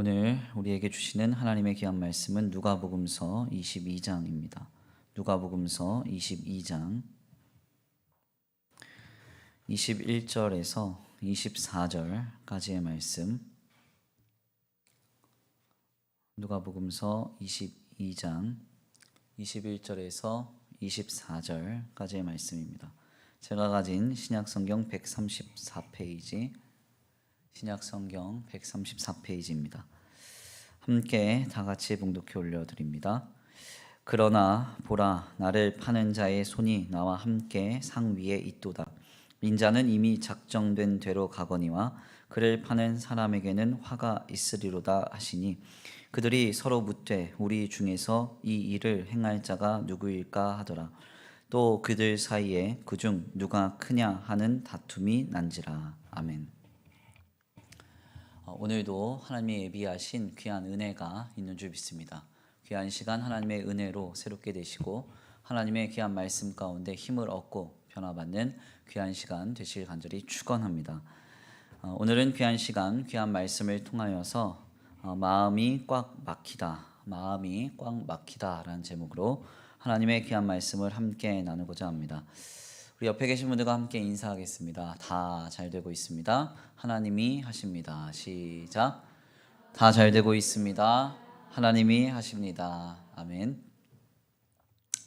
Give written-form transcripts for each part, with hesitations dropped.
오늘 우리에게 주시는 하나님의 귀한 말씀은 누가복음서 22장입니다. 누가복음서 22장 21절에서 24절까지의 말씀. 누가복음서 22장 21절에서 24절까지의 말씀입니다. 제가 가진 신약성경 134페이지, 신약성경 134페이지입니다. 함께 다 같이 봉독해 올려드립니다. 그러나 보라, 나를 파는 자의 손이 나와 함께 상 위에 있도다. 인자는 이미 작정된 대로 가거니와 그를 파는 사람에게는 화가 있으리로다 하시니, 그들이 서로 묻되 우리 중에서 이 일을 행할 자가 누구일까 하더라. 또 그들 사이에 그중 누가 크냐 하는 다툼이 난지라. 아멘. 오늘도 하나님의 예비하신 귀한 은혜가 있는 줄 믿습니다. 귀한 시간 하나님의 은혜로 새롭게 되시고 하나님의 귀한 말씀 가운데 힘을 얻고 변화받는 귀한 시간 되시길 간절히 축원합니다. 오늘은 귀한 시간, 귀한 말씀을 통하여서 마음이 꽉 막히다 라는 제목으로 하나님의 귀한 말씀을 함께 나누고자 합니다. 우리 옆에 계신 분들과 함께 인사하겠습니다. 다 잘 되고 있습니다. 하나님이 하십니다. 시작. 다 잘 되고 있습니다. 하나님이 하십니다. 아멘.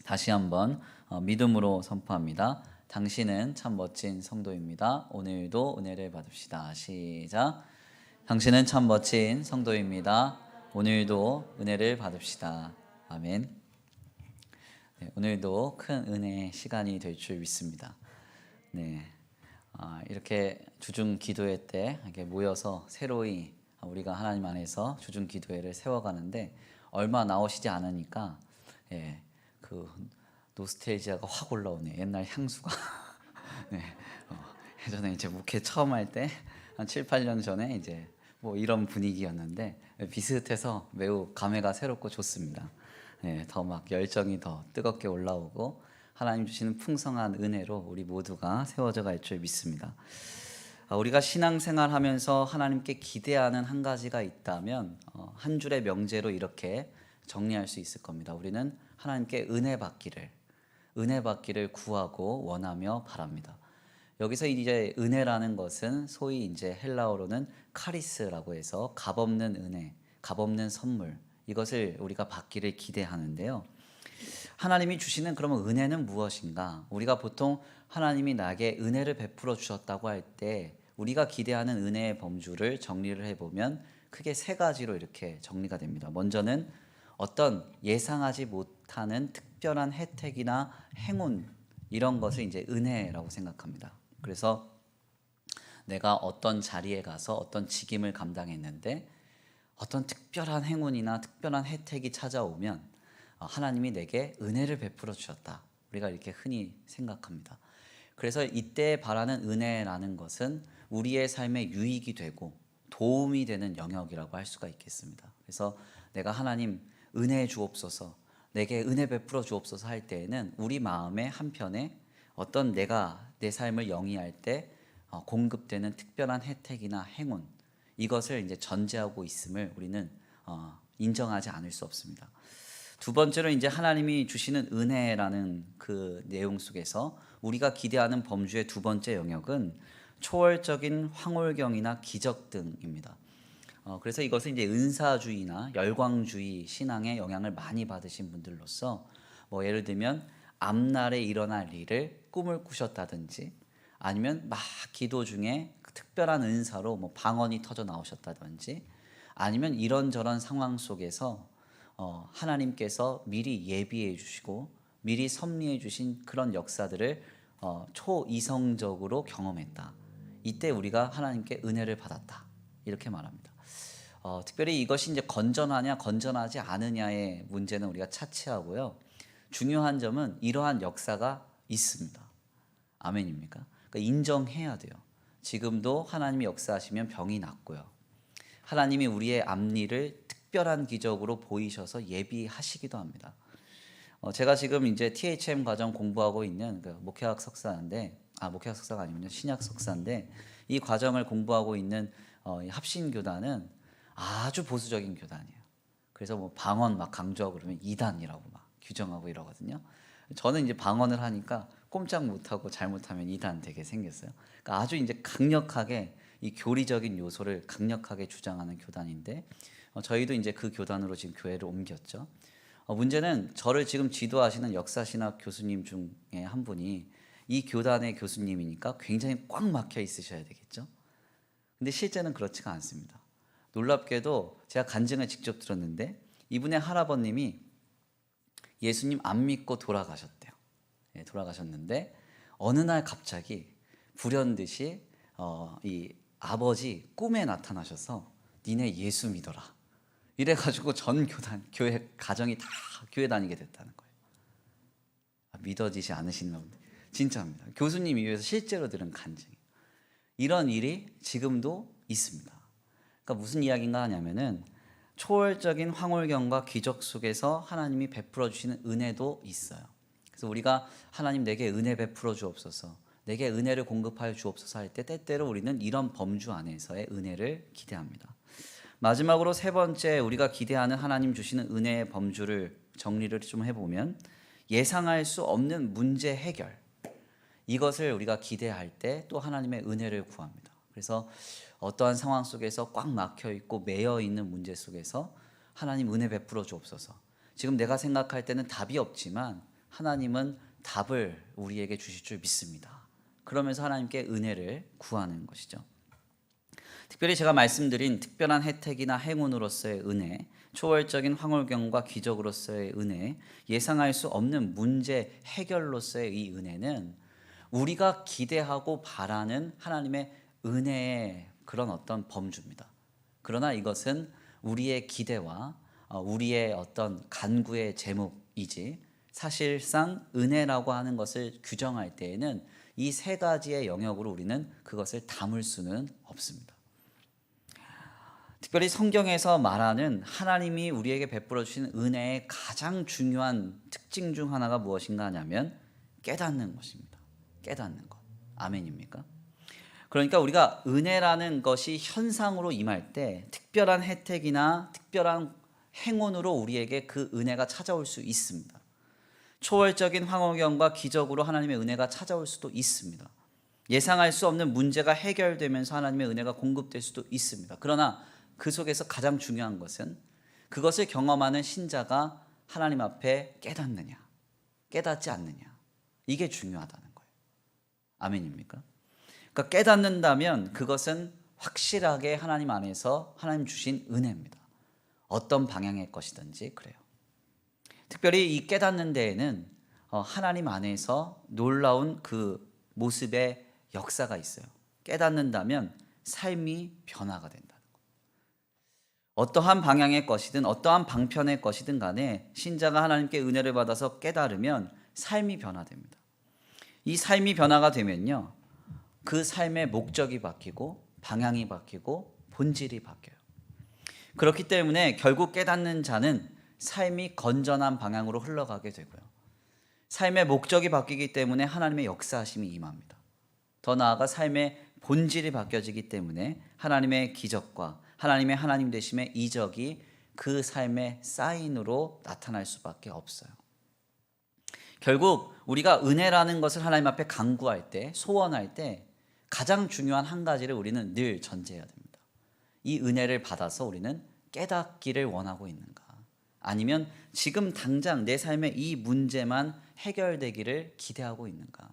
다시 한번 믿음으로 선포합니다. 당신은 참 멋진 성도입니다. 오늘도 은혜를 받읍시다. 시작. 당신은 참 멋진 성도입니다. 오늘도 은혜를 받읍시다. 아멘. 네, 오늘도 큰 은혜의 시간이 될 줄 믿습니다. 네, 이렇게 주중 기도회 때 이렇게 모여서 새로이 우리가 하나님 안에서 주중 기도회를 세워가는데 얼마 나오시지 않으니까 그 노스텔지아가 확 올라오네. 옛날 향수가. 네, 예전에 이제 목회 처음 할 때 한 7, 8년 전에 이제 뭐 이런 분위기였는데 비슷해서 매우 감회가 새롭고 좋습니다. 네, 더 막 열정이 더 뜨겁게 올라오고 하나님 주시는 풍성한 은혜로 우리 모두가 세워져 갈 줄 믿습니다. 우리가 신앙생활 하면서 하나님께 기대하는 한 가지가 있다면 한 줄의 명제로 이렇게 정리할 수 있을 겁니다. 우리는 하나님께 은혜 받기를 구하고 원하며 바랍니다. 여기서 이제 은혜라는 것은 소위 이제 헬라어로는 카리스라고 해서 값없는 은혜, 값없는 선물, 이것을 우리가 받기를 기대하는데요. 하나님이 주시는 그러면 은혜는 무엇인가? 우리가 보통 하나님이 나에게 은혜를 베풀어 주셨다고 할 때 우리가 기대하는 은혜의 범주를 정리를 해보면 크게 세 가지로 이렇게 정리가 됩니다. 먼저는 어떤 예상하지 못하는 특별한 혜택이나 행운, 이런 것을 이제 은혜라고 생각합니다. 그래서 내가 어떤 자리에 가서 어떤 직임을 감당했는데 어떤 특별한 행운이나 특별한 혜택이 찾아오면 하나님이 내게 은혜를 베풀어 주셨다. 우리가 이렇게 흔히 생각합니다. 그래서 이때 바라는 은혜라는 것은 우리의 삶에 유익이 되고 도움이 되는 영역이라고 할 수가 있겠습니다. 그래서 내가 하나님 은혜 주옵소서, 내게 은혜 베풀어 주옵소서 할 때에는 우리 마음의 한편에 어떤 내가 내 삶을 영위할 때 공급되는 특별한 혜택이나 행운, 이것을 이제 전제하고 있음을 우리는 인정하지 않을 수 없습니다. 두 번째로 이제 하나님이 주시는 은혜라는 그 내용 속에서 우리가 기대하는 범주의 두 번째 영역은 초월적인 황홀경이나 기적 등입니다. 그래서 이것은 이제 은사주의나 열광주의 신앙의 영향을 많이 받으신 분들로서 뭐 예를 들면 앞날에 일어날 일을 꿈을 꾸셨다든지, 아니면 막 기도 중에 특별한 은사로 뭐 방언이 터져 나오셨다든지, 아니면 이런저런 상황 속에서 하나님께서 미리 예비해 주시고 미리 섭리해 주신 그런 역사들을 초이성적으로 경험했다. 이때 우리가 하나님께 은혜를 받았다. 이렇게 말합니다. 특별히 이것이 이제 건전하냐 건전하지 않으냐의 문제는 우리가 차치하고요. 중요한 점은 이러한 역사가 있습니다. 아멘입니까? 그러니까 인정해야 돼요. 지금도 하나님이 역사하시면 병이 낫고요. 하나님이 우리의 앞일을 특별한 기적으로 보이셔서 예비하시기도 합니다. 제가 지금 이제 THM 과정 공부하고 있는 목회학 석사인데, 목회학 석사가 아니군요. 신약 석사인데, 이 과정을 공부하고 있는 합신교단은 아주 보수적인 교단이에요. 그래서 뭐 방언 막 강조하고 그러면 이단이라고 막 규정하고 이러거든요. 저는 이제 방언을 하니까 꼼짝 못하고 잘못하면 이단 되게 생겼어요. 그러니까 아주 이제 강력하게 이 교리적인 요소를 강력하게 주장하는 교단인데 저희도 이제 그 교단으로 지금 교회를 옮겼죠. 문제는 저를 지금 지도하시는 역사신학 교수님 중에 한 분이 이 교단의 교수님이니까 굉장히 꽉 막혀 있으셔야 되겠죠. 근데 실제는 그렇지가 않습니다. 놀랍게도 제가 간증을 직접 들었는데 이분의 할아버님이 예수님 안 믿고 돌아가셨대요. 예, 돌아가셨는데 어느 날 갑자기 불현듯이 이 아버지 꿈에 나타나셔서 니네 예수 믿어라. 이래가지고 전 교회 가정이 다 교회 다니게 됐다는 거예요. 믿어지지 않으시나 본데 진짜입니다. 교수님이 위해서 실제로 들은 간증이. 이런 일이 지금도 있습니다. 그러니까 무슨 이야기인가 하냐면은 초월적인 황홀경과 기적 속에서 하나님이 베풀어 주시는 은혜도 있어요. 그래서 우리가 하나님 내게 은혜 베풀어 주옵소서, 내게 은혜를 공급하여 주옵소서 할 때 때때로 우리는 이런 범주 안에서의 은혜를 기대합니다. 마지막으로 세 번째 우리가 기대하는 하나님 주시는 은혜의 범주를 정리를 좀 해보면 예상할 수 없는 문제 해결, 이것을 우리가 기대할 때 또 하나님의 은혜를 구합니다. 그래서 어떠한 상황 속에서 꽉 막혀 있고 매여 있는 문제 속에서 하나님 은혜 베풀어 주옵소서. 지금 내가 생각할 때는 답이 없지만 하나님은 답을 우리에게 주실 줄 믿습니다. 그러면서 하나님께 은혜를 구하는 것이죠. 특별히 제가 말씀드린 특별한 혜택이나 행운으로서의 은혜, 초월적인 황홀경과 기적으로서의 은혜, 예상할 수 없는 문제 해결로서의 이 은혜는 우리가 기대하고 바라는 하나님의 은혜의 그런 어떤 범주입니다. 그러나 이것은 우리의 기대와 우리의 어떤 간구의 제목이지 사실상 은혜라고 하는 것을 규정할 때에는 이 세 가지의 영역으로 우리는 그것을 담을 수는 없습니다. 특별히 성경에서 말하는 하나님이 우리에게 베풀어 주신 은혜의 가장 중요한 특징 중 하나가 무엇인가 하냐면 깨닫는 것입니다. 깨닫는 것. 아멘입니까? 그러니까 우리가 은혜라는 것이 현상으로 임할 때 특별한 혜택이나 특별한 행운으로 우리에게 그 은혜가 찾아올 수 있습니다. 초월적인 황홀경과 기적으로 하나님의 은혜가 찾아올 수도 있습니다. 예상할 수 없는 문제가 해결되면서 하나님의 은혜가 공급될 수도 있습니다. 그러나 그 속에서 가장 중요한 것은 그것을 경험하는 신자가 하나님 앞에 깨닫느냐, 깨닫지 않느냐, 이게 중요하다는 거예요. 아멘입니까? 그러니까 깨닫는다면 그것은 확실하게 하나님 안에서 하나님 주신 은혜입니다. 어떤 방향의 것이든지 그래요. 특별히 이 깨닫는 데에는 하나님 안에서 놀라운 그 모습의 역사가 있어요. 깨닫는다면 삶이 변화가 된다는 거예요. 어떠한 방향의 것이든 어떠한 방편의 것이든 간에 신자가 하나님께 은혜를 받아서 깨달으면 삶이 변화됩니다. 이 삶이 변화가 되면요, 그 삶의 목적이 바뀌고 방향이 바뀌고 본질이 바뀌어요. 그렇기 때문에 결국 깨닫는 자는 삶이 건전한 방향으로 흘러가게 되고요, 삶의 목적이 바뀌기 때문에 하나님의 역사하심이 임합니다. 더 나아가 삶의 본질이 바뀌어지기 때문에 하나님의 기적과 하나님의 하나님 되심의 이적이 그 삶의 사인으로 나타날 수밖에 없어요. 결국 우리가 은혜라는 것을 하나님 앞에 간구할 때, 소원할 때 가장 중요한 한 가지를 우리는 늘 전제해야 됩니다. 이 은혜를 받아서 우리는 깨닫기를 원하고 있는가? 아니면 지금 당장 내 삶의 이 문제만 해결되기를 기대하고 있는가?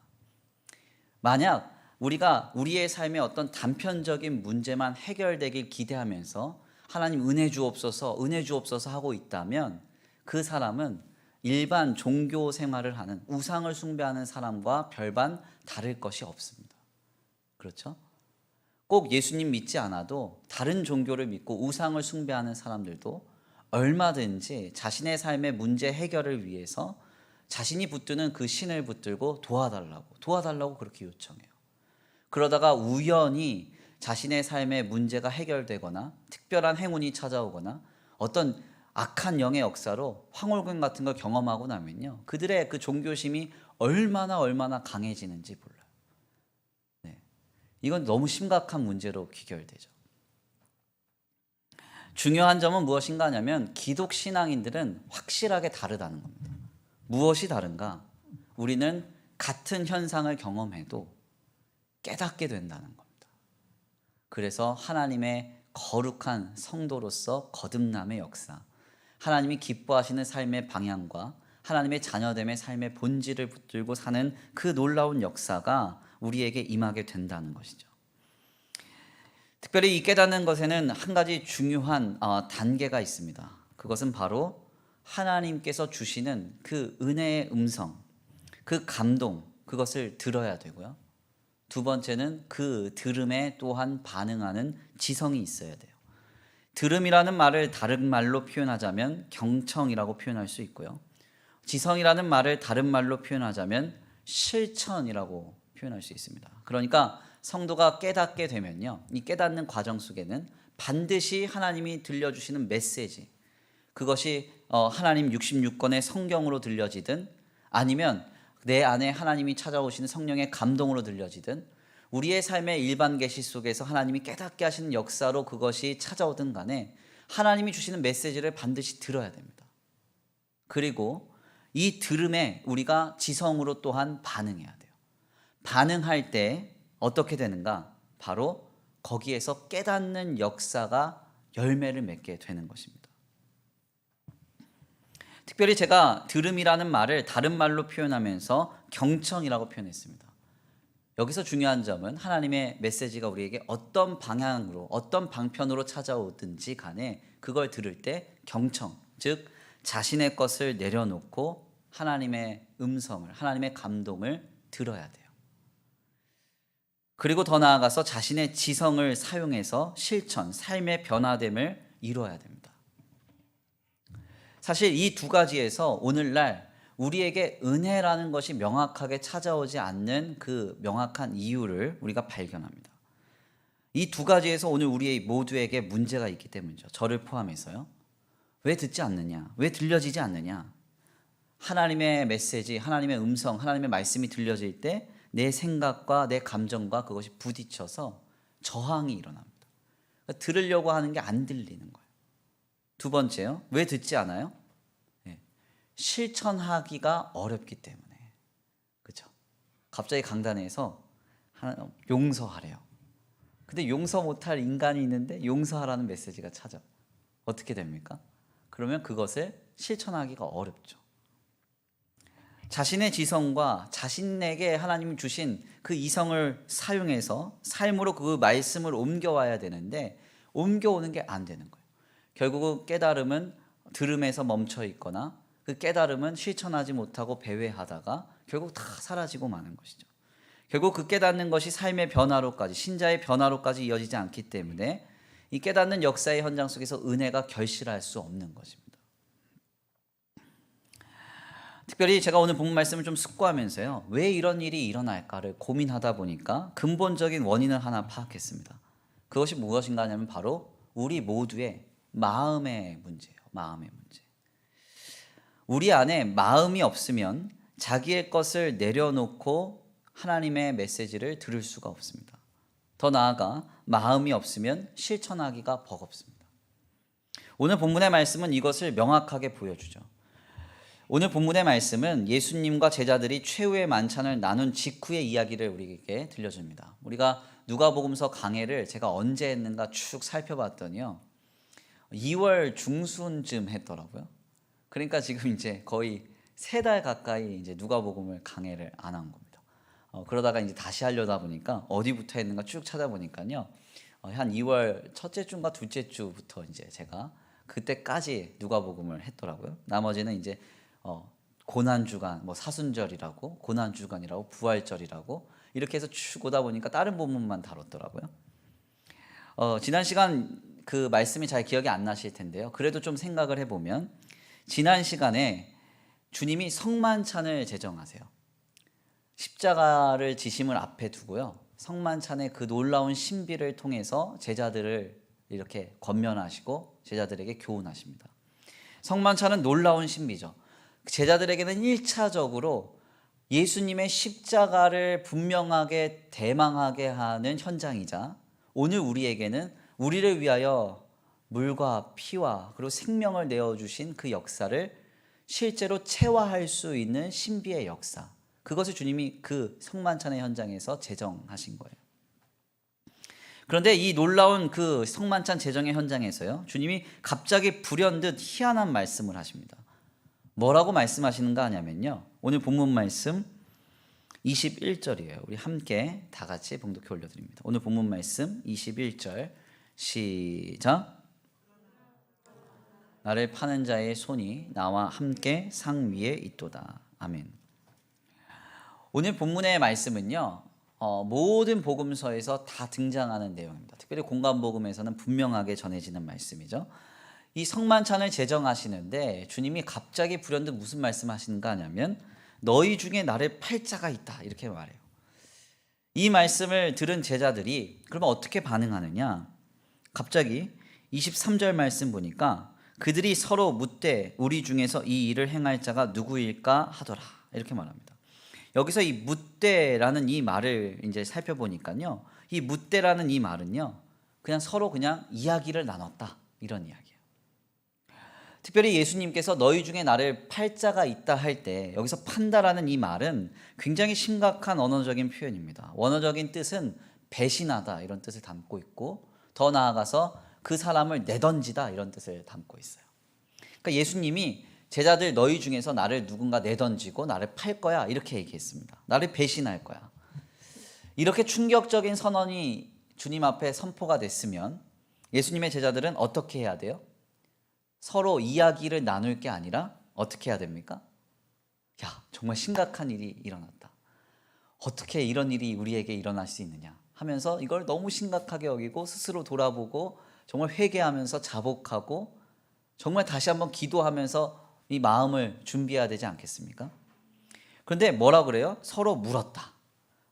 만약 우리가 우리의 삶의 어떤 단편적인 문제만 해결되길 기대하면서 하나님 은혜 주옵소서, 은혜 주옵소서 하고 있다면 그 사람은 일반 종교 생활을 하는 우상을 숭배하는 사람과 별반 다를 것이 없습니다. 그렇죠? 꼭 예수님 믿지 않아도 다른 종교를 믿고 우상을 숭배하는 사람들도 얼마든지 자신의 삶의 문제 해결을 위해서 자신이 붙드는 그 신을 붙들고 도와달라고 그렇게 요청해요. 그러다가 우연히 자신의 삶의 문제가 해결되거나 특별한 행운이 찾아오거나 어떤 악한 영의 역사로 황홀경 같은 걸 경험하고 나면요, 그들의 그 종교심이 얼마나 강해지는지 몰라요. 네. 이건 너무 심각한 문제로 귀결되죠. 중요한 점은 무엇인가 하냐면 기독 신앙인들은 확실하게 다르다는 겁니다. 무엇이 다른가? 우리는 같은 현상을 경험해도 깨닫게 된다는 겁니다. 그래서 하나님의 거룩한 성도로서 거듭남의 역사, 하나님이 기뻐하시는 삶의 방향과 하나님의 자녀됨의 삶의 본질을 붙들고 사는 그 놀라운 역사가 우리에게 임하게 된다는 것이죠. 특별히 이 깨닫는 것에는 한 가지 중요한 단계가 있습니다. 그것은 바로 하나님께서 주시는 그 은혜의 음성, 그 감동, 그것을 들어야 되고요. 두 번째는 그 들음에 또한 반응하는 지성이 있어야 돼요. 들음이라는 말을 다른 말로 표현하자면 경청이라고 표현할 수 있고요. 지성이라는 말을 다른 말로 표현하자면 실천이라고 표현할 수 있습니다. 그러니까 성도가 깨닫게 되면요, 이 깨닫는 과정 속에는 반드시 하나님이 들려주시는 메시지, 그것이 하나님 66권의 성경으로 들려지든 아니면 내 안에 하나님이 찾아오시는 성령의 감동으로 들려지든 우리의 삶의 일반 계시 속에서 하나님이 깨닫게 하시는 역사로 그것이 찾아오든 간에 하나님이 주시는 메시지를 반드시 들어야 됩니다. 그리고 이 들음에 우리가 지성으로 또한 반응해야 돼요. 반응할 때 어떻게 되는가? 바로 거기에서 깨닫는 역사가 열매를 맺게 되는 것입니다. 특별히 제가 들음이라는 말을 다른 말로 표현하면서 경청이라고 표현했습니다. 여기서 중요한 점은 하나님의 메시지가 우리에게 어떤 방향으로 어떤 방편으로 찾아오든지 간에 그걸 들을 때 경청, 즉 자신의 것을 내려놓고 하나님의 음성을, 하나님의 감동을 들어야 돼요. 그리고 더 나아가서 자신의 지성을 사용해서 실천, 삶의 변화됨을 이루어야 됩니다. 사실 이 두 가지에서 오늘날 우리에게 은혜라는 것이 명확하게 찾아오지 않는 그 명확한 이유를 우리가 발견합니다. 이 두 가지에서 오늘 우리 모두에게 문제가 있기 때문이죠. 저를 포함해서요. 왜 듣지 않느냐? 왜 들려지지 않느냐? 하나님의 메시지, 하나님의 음성, 하나님의 말씀이 들려질 때 내 생각과 내 감정과 그것이 부딪혀서 저항이 일어납니다. 그러니까 들으려고 하는 게 안 들리는 거예요. 두 번째요. 왜 듣지 않아요? 실천하기가 어렵기 때문에. 그렇죠? 갑자기 강단에서 용서하래요. 근데 용서 못할 인간이 있는데 용서하라는 메시지가 찾아. 어떻게 됩니까? 그러면 그것을 실천하기가 어렵죠. 자신의 지성과 자신에게 하나님 주신 그 이성을 사용해서 삶으로 그 말씀을 옮겨와야 되는데 옮겨오는 게 안 되는 거예요. 결국은 깨달음은 들음에서 멈춰 있거나 그 깨달음은 실천하지 못하고 배회하다가 결국 다 사라지고 마는 것이죠. 결국 그 깨닫는 것이 삶의 변화로까지, 신자의 변화로까지 이어지지 않기 때문에 이 깨닫는 역사의 현장 속에서 은혜가 결실할 수 없는 것입니다. 특별히 제가 오늘 본문 말씀을 좀 숙고하면서요, 왜 이런 일이 일어날까를 고민하다 보니까 근본적인 원인을 하나 파악했습니다. 그것이 무엇인가 하냐면 바로 우리 모두의 마음의 문제예요. 마음의 문제. 우리 안에 마음이 없으면 자기의 것을 내려놓고 하나님의 메시지를 들을 수가 없습니다. 더 나아가 마음이 없으면 실천하기가 버겁습니다. 오늘 본문의 말씀은 이것을 명확하게 보여주죠. 오늘 본문의 말씀은 예수님과 제자들이 최후의 만찬을 나눈 직후의 이야기를 우리에게 들려줍니다. 우리가 누가복음서 강해를 제가 언제 했는가 쭉 살펴봤더니요, 2월 중순쯤 했더라고요. 그러니까 지금 이제 거의 3달 가까이 이제 누가복음을 강해를 안 한 겁니다. 그러다가 이제 다시 하려다 보니까 어디부터 했는가 쭉 찾아보니까요, 한 2월 첫째 주인가 둘째 주부터 이제 제가 그때까지 누가복음을 했더라고요. 나머지는 이제 고난주간, 뭐 사순절이라고, 고난주간이라고, 부활절이라고 이렇게 해서 쭉 오다 보니까 다른 본문만 다뤘더라고요. 지난 시간 그 말씀이 잘 기억이 안 나실 텐데요. 그래도 좀 생각을 해보면 지난 시간에 주님이 성만찬을 제정하세요. 십자가를 지심을 앞에 두고요, 성만찬의 그 놀라운 신비를 통해서 제자들을 이렇게 권면하시고 제자들에게 교훈하십니다. 성만찬은 놀라운 신비죠. 제자들에게는 1차적으로 예수님의 십자가를 분명하게 대망하게 하는 현장이자 오늘 우리에게는 우리를 위하여 물과 피와 그리고 생명을 내어주신 그 역사를 실제로 체화할 수 있는 신비의 역사, 그것을 주님이 그 성만찬의 현장에서 제정하신 거예요. 그런데 이 놀라운 그 성만찬 제정의 현장에서요, 주님이 갑자기 불현듯 희한한 말씀을 하십니다. 뭐라고 말씀하시는가 하냐면요, 오늘 본문 말씀 21절이에요. 우리 함께 다 같이 봉독해 올려드립니다. 오늘 본문 말씀 21절 시작. 나를 파는 자의 손이 나와 함께 상 위에 있도다. 아멘. 오늘 본문의 말씀은요, 모든 복음서에서 다 등장하는 내용입니다. 특별히 공관복음에서는 분명하게 전해지는 말씀이죠. 이 성만찬을 제정하시는데 주님이 갑자기 불현듯 무슨 말씀하시는가 하냐면 너희 중에 나를 팔 자가 있다, 이렇게 말해요. 이 말씀을 들은 제자들이 그러면 어떻게 반응하느냐, 갑자기 23절 말씀 보니까 그들이 서로 묻되 우리 중에서 이 일을 행할 자가 누구일까 하더라, 이렇게 말합니다. 여기서 이 묻되라는 이 말을 이제 살펴보니까요, 이 묻되라는 이 말은요, 그냥 서로 그냥 이야기를 나눴다, 이런 이야기예요. 특별히 예수님께서 너희 중에 나를 팔 자가 있다 할 때 여기서 판다라는 이 말은 굉장히 심각한 언어적인 표현입니다. 원어적인 뜻은 배신하다, 이런 뜻을 담고 있고, 더 나아가서 그 사람을 내던지다, 이런 뜻을 담고 있어요. 그러니까 예수님이 제자들 너희 중에서 나를 누군가 내던지고 나를 팔 거야, 이렇게 얘기했습니다. 나를 배신할 거야. 이렇게 충격적인 선언이 주님 앞에 선포가 됐으면 예수님의 제자들은 어떻게 해야 돼요? 서로 이야기를 나눌 게 아니라 어떻게 해야 됩니까? 야, 정말 심각한 일이 일어났다. 어떻게 이런 일이 우리에게 일어날 수 있느냐 하면서 이걸 너무 심각하게 여기고 스스로 돌아보고 정말 회개하면서 자복하고 정말 다시 한번 기도하면서 이 마음을 준비해야 되지 않겠습니까? 그런데 뭐라 그래요? 서로 물었다.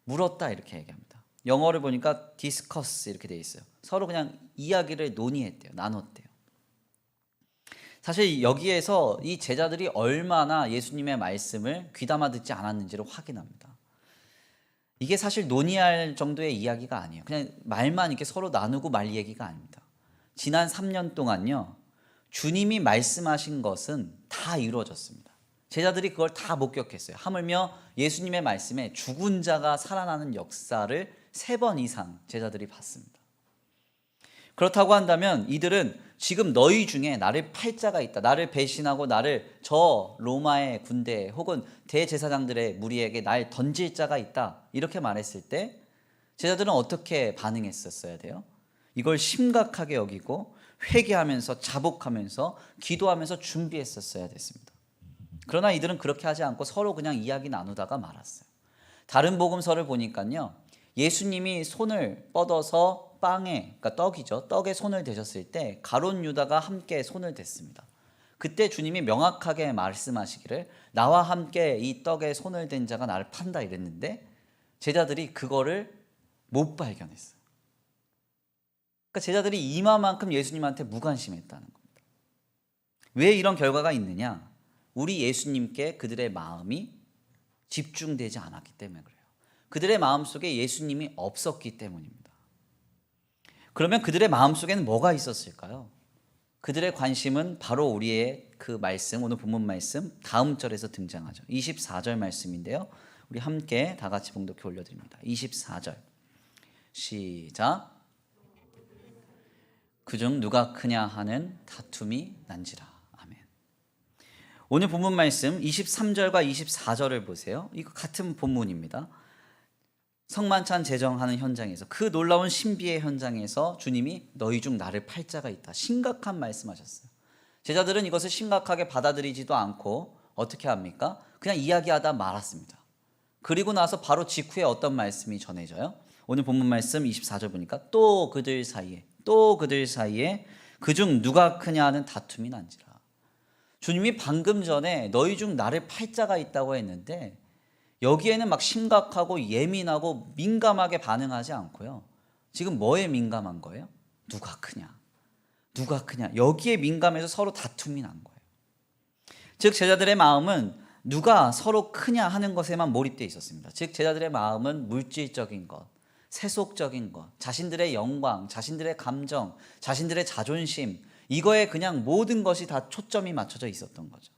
물었다, 이렇게 얘기합니다. 영어를 보니까 discuss 이렇게 돼 있어요. 서로 그냥 이야기를 논의했대요. 나눴대요. 사실 여기에서 이 제자들이 얼마나 예수님의 말씀을 귀담아 듣지 않았는지를 확인합니다. 이게 사실 논의할 정도의 이야기가 아니에요. 그냥 말만 이렇게 서로 나누고 말 얘기가 아닙니다. 지난 3년 동안요, 주님이 말씀하신 것은 다 이루어졌습니다. 제자들이 그걸 다 목격했어요. 하물며 예수님의 말씀에 죽은 자가 살아나는 역사를 3번 이상 제자들이 봤습니다. 그렇다고 한다면 이들은 지금 너희 중에 나를 팔 자가 있다, 나를 배신하고 나를 저 로마의 군대 혹은 대제사장들의 무리에게 날 던질 자가 있다, 이렇게 말했을 때 제자들은 어떻게 반응했었어야 돼요? 이걸 심각하게 여기고 회개하면서 자복하면서 기도하면서 준비했었어야 됐습니다. 그러나 이들은 그렇게 하지 않고 서로 그냥 이야기 나누다가 말았어요. 다른 복음서를 보니까요, 예수님이 손을 뻗어서 빵에, 그러니까 떡이죠, 떡에 손을 대셨을 때 가룟 유다가 함께 손을 댔습니다. 그때 주님이 명확하게 말씀하시기를 나와 함께 이 떡에 손을 댄 자가 나를 판다, 이랬는데 제자들이 그거를 못 발견했어요. 그러니까 제자들이 이마만큼 예수님한테 무관심했다는 겁니다. 왜 이런 결과가 있느냐? 우리 예수님께 그들의 마음이 집중되지 않았기 때문에 그래요. 그들의 마음속에 예수님이 없었기 때문입니다. 그러면 그들의 마음속에는 뭐가 있었을까요? 그들의 관심은 바로 우리의 그 말씀, 오늘 본문 말씀 다음 절에서 등장하죠. 24절 말씀인데요, 우리 함께 다 같이 봉독해 올려드립니다. 24절 시작. 그중 누가 크냐 하는 다툼이 난지라. 아멘. 오늘 본문 말씀 23절과 24절을 보세요. 이거 같은 본문입니다. 성만찬 제정하는 현장에서, 그 놀라운 신비의 현장에서 주님이 너희 중 나를 팔 자가 있다, 심각한 말씀하셨어요. 제자들은 이것을 심각하게 받아들이지도 않고 어떻게 합니까? 그냥 이야기하다 말았습니다. 그리고 나서 바로 직후에 어떤 말씀이 전해져요? 오늘 본문 말씀 24절 보니까 또 그들 사이에 그중 누가 크냐 하는 다툼이 난지라. 주님이 방금 전에 너희 중 나를 팔 자가 있다고 했는데 여기에는 막 심각하고 예민하고 민감하게 반응하지 않고요, 지금 뭐에 민감한 거예요? 누가 크냐, 누가 크냐, 여기에 민감해서 서로 다툼이 난 거예요. 즉 제자들의 마음은 누가 서로 크냐 하는 것에만 몰입되어 있었습니다. 즉 제자들의 마음은 물질적인 것, 세속적인 것, 자신들의 영광, 자신들의 감정, 자신들의 자존심, 이거에 그냥 모든 것이 다 초점이 맞춰져 있었던 거죠.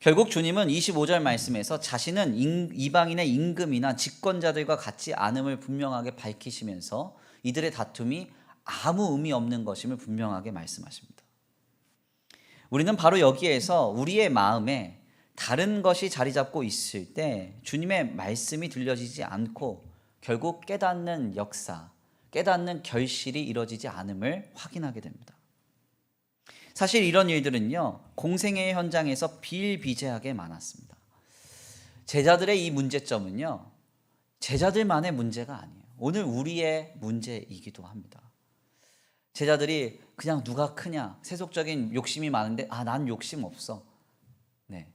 결국 주님은 25절 말씀에서 자신은 이방인의 임금이나 집권자들과 같지 않음을 분명하게 밝히시면서 이들의 다툼이 아무 의미 없는 것임을 분명하게 말씀하십니다. 우리는 바로 여기에서 우리의 마음에 다른 것이 자리 잡고 있을 때 주님의 말씀이 들려지지 않고 결국 깨닫는 역사, 깨닫는 결실이 이루어지지 않음을 확인하게 됩니다. 사실 이런 일들은요, 공생애의 현장에서 비일비재하게 많았습니다. 제자들의 이 문제점은요, 제자들만의 문제가 아니에요. 오늘 우리의 문제이기도 합니다. 제자들이 그냥 누가 크냐, 세속적인 욕심이 많은데 난 욕심 없어. 네.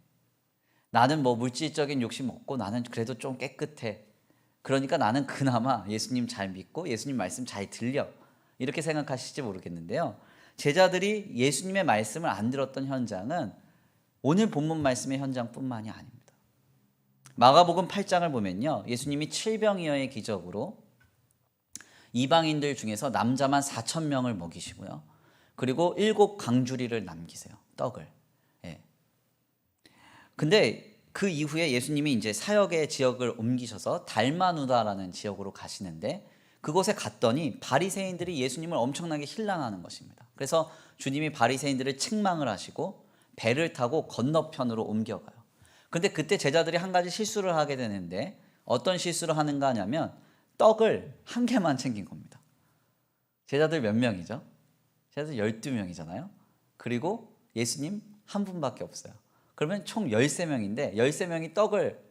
나는 뭐 물질적인 욕심 없고 나는 그래도 좀 깨끗해. 그러니까 나는 그나마 예수님 잘 믿고 예수님 말씀 잘 들려. 이렇게 생각하실지 모르겠는데요. 제자들이 예수님의 말씀을 안 들었던 현장은 오늘 본문 말씀의 현장뿐만이 아닙니다. 마가복음 8장을 보면요, 예수님이 칠병이어의 기적으로 이방인들 중에서 남자만 4,000명을 먹이시고요, 그리고 7 강주리를 남기세요. 떡을. 예. 근데 그 이후에 예수님이 이제 사역의 지역을 옮기셔서 달마누다라는 지역으로 가시는데, 그곳에 갔더니 바리새인들이 예수님을 엄청나게 힐난하는 것입니다. 그래서 주님이 바리새인들을 책망을 하시고 배를 타고 건너편으로 옮겨가요. 근데 그때 제자들이 한 가지 실수를 하게 되는데, 어떤 실수를 하는가 하냐면 떡을 한 개만 챙긴 겁니다. 제자들 몇 명이죠? 제자들 12명이잖아요. 그리고 예수님 한 분밖에 없어요. 그러면 총 13명인데 13명이 떡을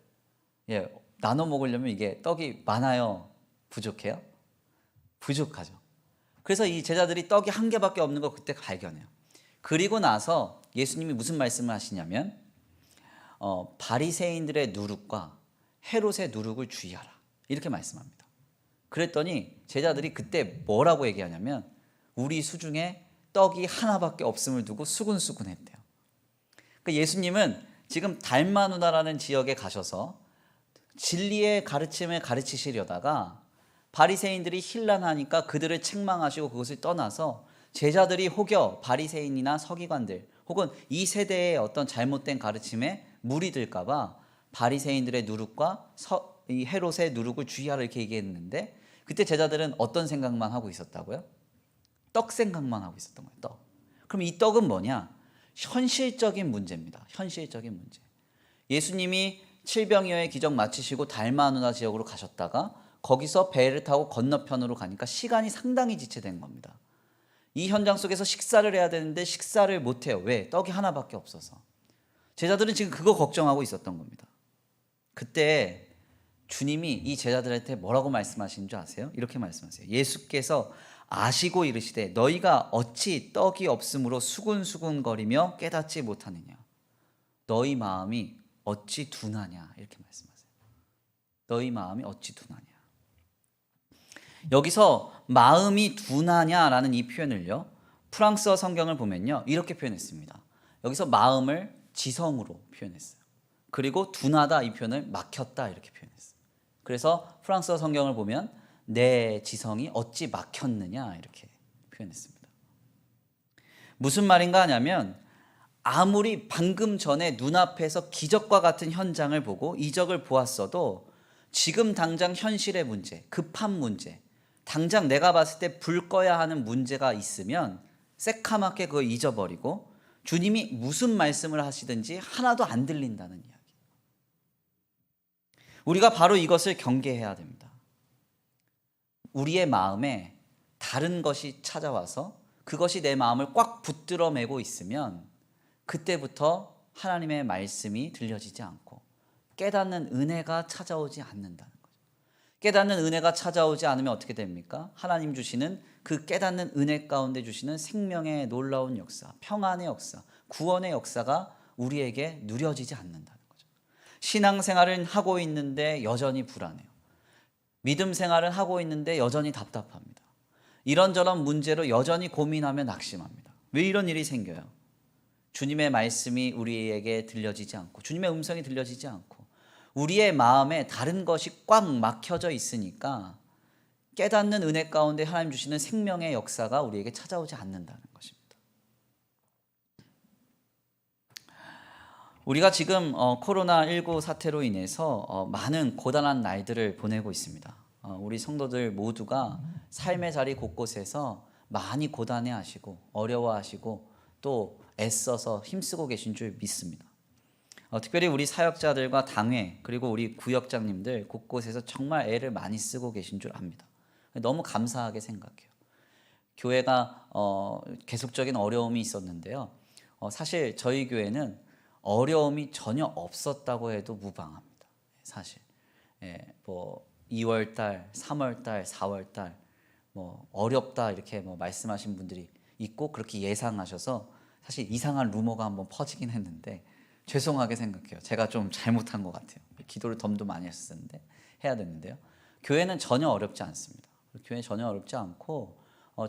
나눠 먹으려면 이게 떡이 많아요? 부족해요? 부족하죠. 그래서 이 제자들이 떡이 한 개밖에 없는 거 그때 발견해요. 그리고 나서 예수님이 무슨 말씀을 하시냐면 바리새인들의 누룩과 헤롯의 누룩을 주의하라, 이렇게 말씀합니다. 그랬더니 제자들이 그때 뭐라고 얘기하냐면 우리 수중에 떡이 하나밖에 없음을 두고 수군수군했대요. 그러니까 예수님은 지금 달마누다라는 지역에 가셔서 진리의 가르침을 가르치시려다가 바리새인들이 힐난하니까 그들을 책망하시고 그것을 떠나서 제자들이 혹여 바리새인이나 서기관들 혹은 이 세대의 어떤 잘못된 가르침에 물이 들까 봐 바리새인들의 누룩과 이 헤롯의 누룩을 주의하라 이렇게 얘기했는데, 그때 제자들은 어떤 생각만 하고 있었다고요? 떡 생각만 하고 있었던 거예요. 떡. 그럼 이 떡은 뭐냐? 현실적인 문제입니다. 현실적인 문제. 예수님이 칠병이어의 기적 마치시고 달마누다 지역으로 가셨다가 거기서 배를 타고 건너편으로 가니까 시간이 상당히 지체된 겁니다. 이 현장 속에서 식사를 해야 되는데 식사를 못해요. 왜? 떡이 하나밖에 없어서. 제자들은 지금 그거 걱정하고 있었던 겁니다. 그때 주님이 이 제자들한테 뭐라고 말씀하시는 줄 아세요? 이렇게 말씀하세요. 예수께서 아시고 이르시되 너희가 어찌 떡이 없으므로 수군수군거리며 깨닫지 못하느냐. 너희 마음이 어찌 둔하냐, 이렇게 말씀하세요. 너희 마음이 어찌 둔하냐. 여기서 마음이 둔하냐라는 이 표현을요, 프랑스어 성경을 보면요 이렇게 표현했습니다. 여기서 마음을 지성으로 표현했어요. 그리고 둔하다 이 표현을 막혔다 이렇게 표현했어요. 그래서 프랑스어 성경을 보면 내 지성이 어찌 막혔느냐 이렇게 표현했습니다. 무슨 말인가 하냐면 아무리 방금 전에 눈앞에서 기적과 같은 현장을 보고 이적을 보았어도 지금 당장 현실의 문제, 급한 문제, 당장 내가 봤을 때 불 꺼야 하는 문제가 있으면 새카맣게 그걸 잊어버리고 주님이 무슨 말씀을 하시든지 하나도 안 들린다는 이야기. 우리가 바로 이것을 경계해야 됩니다. 우리의 마음에 다른 것이 찾아와서 그것이 내 마음을 꽉 붙들어 매고 있으면 그때부터 하나님의 말씀이 들려지지 않고 깨닫는 은혜가 찾아오지 않는다는 거죠. 깨닫는 은혜가 찾아오지 않으면 어떻게 됩니까? 하나님 주시는 그 깨닫는 은혜 가운데 주시는 생명의 놀라운 역사, 평안의 역사, 구원의 역사가 우리에게 누려지지 않는다는 거죠. 신앙생활은 하고 있는데 여전히 불안해요. 믿음 생활은 하고 있는데 여전히 답답합니다. 이런저런 문제로 여전히 고민하며 낙심합니다. 왜 이런 일이 생겨요? 주님의 말씀이 우리에게 들려지지 않고 주님의 음성이 들려지지 않고 우리의 마음에 다른 것이 꽉 막혀져 있으니까 깨닫는 은혜 가운데 하나님 주시는 생명의 역사가 우리에게 찾아오지 않는다는 것입니다. 우리가 지금 코로나19 사태로 인해서 많은 고단한 날들을 보내고 있습니다. 우리 성도들 모두가 삶의 자리 곳곳에서 많이 고단해하시고 어려워하시고 또 애써서 힘쓰고 계신 줄 믿습니다. 특별히 우리 사역자들과 당회 그리고 우리 구역장님들 곳곳에서 정말 애를 많이 쓰고 계신 줄 압니다. 너무 감사하게 생각해요. 교회가 계속적인 어려움이 있었는데요. 사실 저희 교회는 어려움이 전혀 없었다고 해도 무방합니다. 사실 뭐 2월달, 3월달, 4월달 뭐 어렵다 이렇게 뭐 말씀하신 분들이 있고 그렇게 예상하셔서 사실 이상한 루머가 한번 퍼지긴 했는데 죄송하게 생각해요. 제가 좀 잘못한 것 같아요. 기도를 덤도 많이 했었는데 해야 되는데요. 교회는 전혀 어렵지 않습니다. 교회 전혀 어렵지 않고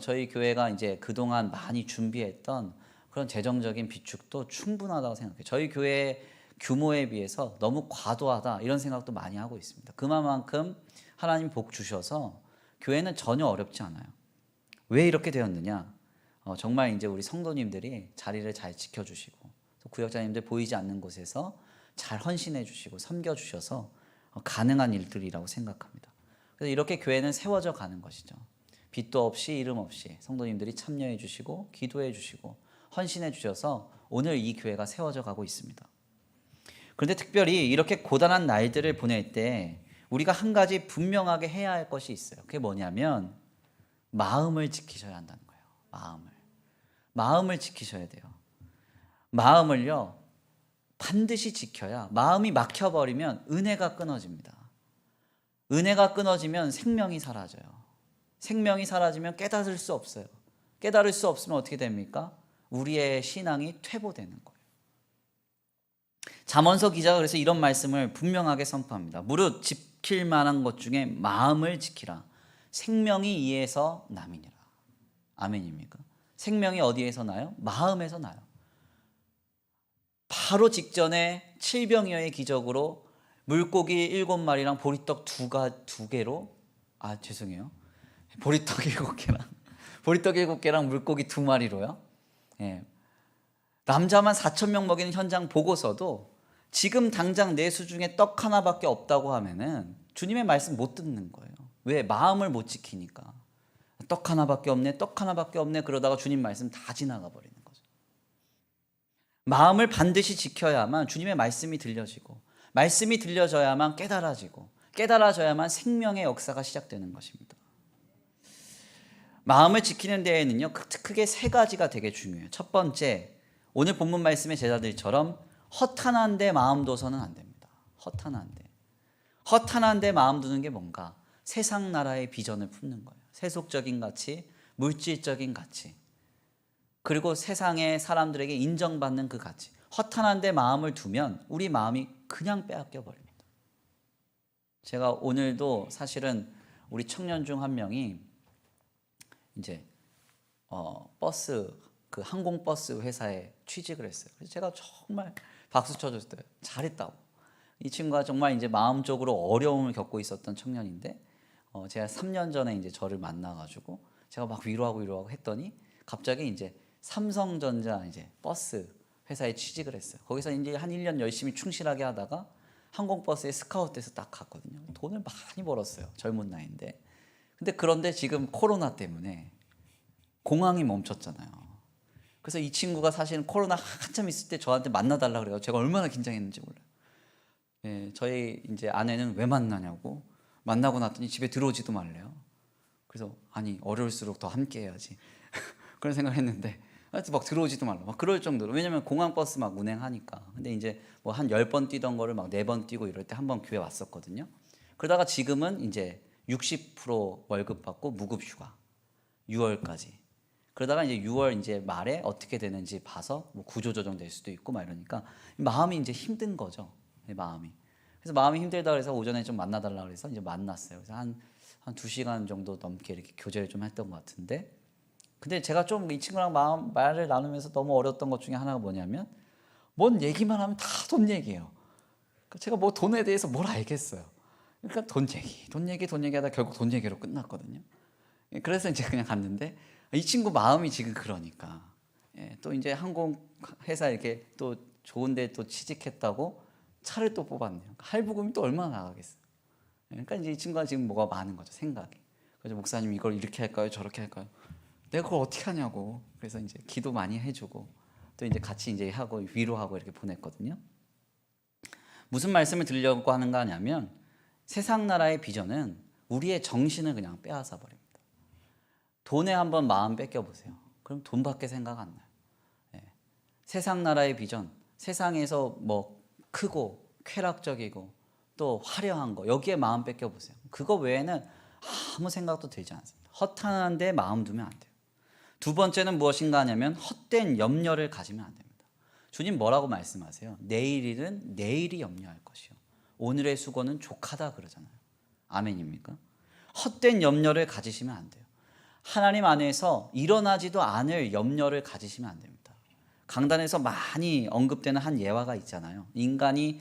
저희 교회가 이제 그동안 많이 준비했던 그런 재정적인 비축도 충분하다고 생각해요. 저희 교회 규모에 비해서 너무 과도하다 이런 생각도 많이 하고 있습니다. 그만큼 하나님 복 주셔서 교회는 전혀 어렵지 않아요. 왜 이렇게 되었느냐? 정말 이제 우리 성도님들이 자리를 잘 지켜주시고 구역자님들 보이지 않는 곳에서 잘 헌신해 주시고 섬겨 주셔서 가능한 일들이라고 생각합니다. 그래서 이렇게 교회는 세워져 가는 것이죠. 빚도 없이 이름 없이 성도님들이 참여해 주시고 기도해 주시고 헌신해 주셔서 오늘 이 교회가 세워져 가고 있습니다. 그런데 특별히 이렇게 고단한 날들을 보낼 때 우리가 한 가지 분명하게 해야 할 것이 있어요. 그게 뭐냐면 마음을 지키셔야 한다는 거예요. 마음을 지키셔야 돼요. 마음을요 반드시 지켜야, 마음이 막혀버리면 은혜가 끊어집니다. 은혜가 끊어지면 생명이 사라져요. 생명이 사라지면 깨달을 수 없어요. 깨달을 수 없으면 어떻게 됩니까? 우리의 신앙이 퇴보되는 거예요. 잠언서 기자가 그래서 이런 말씀을 분명하게 선포합니다. 무릇 지킬 만한 것 중에 마음을 지키라. 생명이 이에서 남이니라. 아멘입니까? 생명이 어디에서 나요? 마음에서 나요. 바로 직전에 칠병이어의 기적으로 물고기 7마리랑 보리떡 2개로 보리떡 7개랑 물고기 2마리로요. 남자만 4,000명 먹이는 현장 보고서도 지금 당장 내 수중에 떡 하나밖에 없다고 하면은 주님의 말씀 못 듣는 거예요. 왜? 마음을 못 지키니까. 떡 하나밖에 없네 그러다가 주님 말씀 다 지나가 버리는 거죠. 마음을 반드시 지켜야만 주님의 말씀이 들려지고, 말씀이 들려져야만 깨달아지고, 깨달아져야만 생명의 역사가 시작되는 것입니다. 마음을 지키는 데에는요 크게 3가지가 되게 중요해요. 첫 번째, 오늘 본문 말씀의 제자들처럼 허탄한 데 마음 둬서는 안 됩니다. 허탄한 데 마음 두는 게 뭔가? 세상 나라의 비전을 품는 거예요. 세속적인 가치, 물질적인 가치, 그리고 세상의 사람들에게 인정받는 그 가치. 허탄한 데 마음을 두면 우리 마음이 그냥 빼앗겨 버립니다. 제가 오늘도 사실은 우리 청년 중 한 명이 이제 버스, 그 항공버스 회사에 취직을 했어요. 그래서 제가 정말 박수 쳐줬어요. 잘했다고. 이 친구가 정말 이제 마음적으로 어려움을 겪고 있었던 청년인데 제가 3년 전에 이제 저를 만나가지고 제가 막 위로하고 했더니 갑자기 이제 삼성전자 이제 버스 회사에 취직을 했어요. 거기서 이제 한 1년 열심히 충실하게 하다가 항공버스에 스카웃돼서 딱 갔거든요. 돈을 많이 벌었어요. 젊은 나이인데. 그런데 지금 코로나 때문에 공항이 멈췄잖아요. 그래서 이 친구가 사실은 코로나 한참 있을 때 저한테 만나달라 그래요. 제가 얼마나 긴장했는지 몰라요. 저희 이제 아내는 왜 만나냐고, 만나고 났더니 집에 들어오지도 말래요. 그래서 아니 어려울수록 더 함께 해야지 그런 생각을 했는데 하여튼 막 들어오지도 말라 막 그럴 정도로. 왜냐면 공항버스 막 운행하니까. 근데 이제 뭐 한 10번 뛰던 거를 막 4번 뛰고 이럴 때 한 번 교회 왔었거든요. 그러다가 지금은 이제 60% 월급 받고 무급휴가 6월까지. 그러다가 이제 6월 이제 말에 어떻게 되는지 봐서 뭐 구조조정 될 수도 있고 막 이러니까 마음이 이제 힘든 거죠. 마음이. 그래서 마음이 힘들다 그래서 오전에 좀 만나달라 그래서 이제 만났어요. 그래서 한 2시간 정도 넘게 이렇게 교제를 좀 했던 것 같은데, 근데 제가 좀 이 친구랑 말을 나누면서 너무 어려웠던 것 중에 하나가 뭐냐면, 뭔 얘기만 하면 다 돈 얘기예요. 제가 뭐 돈에 대해서 뭘 알겠어요. 그러니까 돈 얘기 하다 결국 돈 얘기로 끝났거든요. 그래서 이제 그냥 갔는데 이 친구 마음이 지금 그러니까 또 이제 항공 회사 이렇게 또 좋은데 또 취직했다고 차를 또 뽑았네요. 그러니까 할부금이 또 얼마나 나가겠어요. 그러니까 이제 이 친구가 지금 뭐가 많은 거죠, 생각이. 그래서 목사님 이걸 이렇게 할까요, 저렇게 할까요? 내가 그걸 어떻게 하냐고. 그래서 이제 기도 많이 해주고 또 이제 같이 이제 하고 위로하고 이렇게 보냈거든요. 무슨 말씀을 드리려고 하는가 하냐면 세상 나라의 비전은 우리의 정신을 그냥 빼앗아 버립니다. 돈에 한번 마음 뺏겨 보세요. 그럼 돈밖에 생각 안 나요. 예. 세상 나라의 비전, 세상에서 뭐 크고 쾌락적이고 또 화려한 거 여기에 마음 뺏겨 보세요. 그거 외에는 아무 생각도 들지 않습니다. 허탄한 데 마음 두면 안 돼요. 두 번째는 무엇인가 하냐면 헛된 염려를 가지면 안 됩니다. 주님 뭐라고 말씀하세요? 내일 일은 내일이 염려할 것이요 오늘의 수고는 족하다 그러잖아요. 아멘입니까? 헛된 염려를 가지시면 안 돼요. 하나님 안에서 일어나지도 않을 염려를 가지시면 안 됩니다. 강단에서 많이 언급되는 한 예화가 있잖아요. 인간이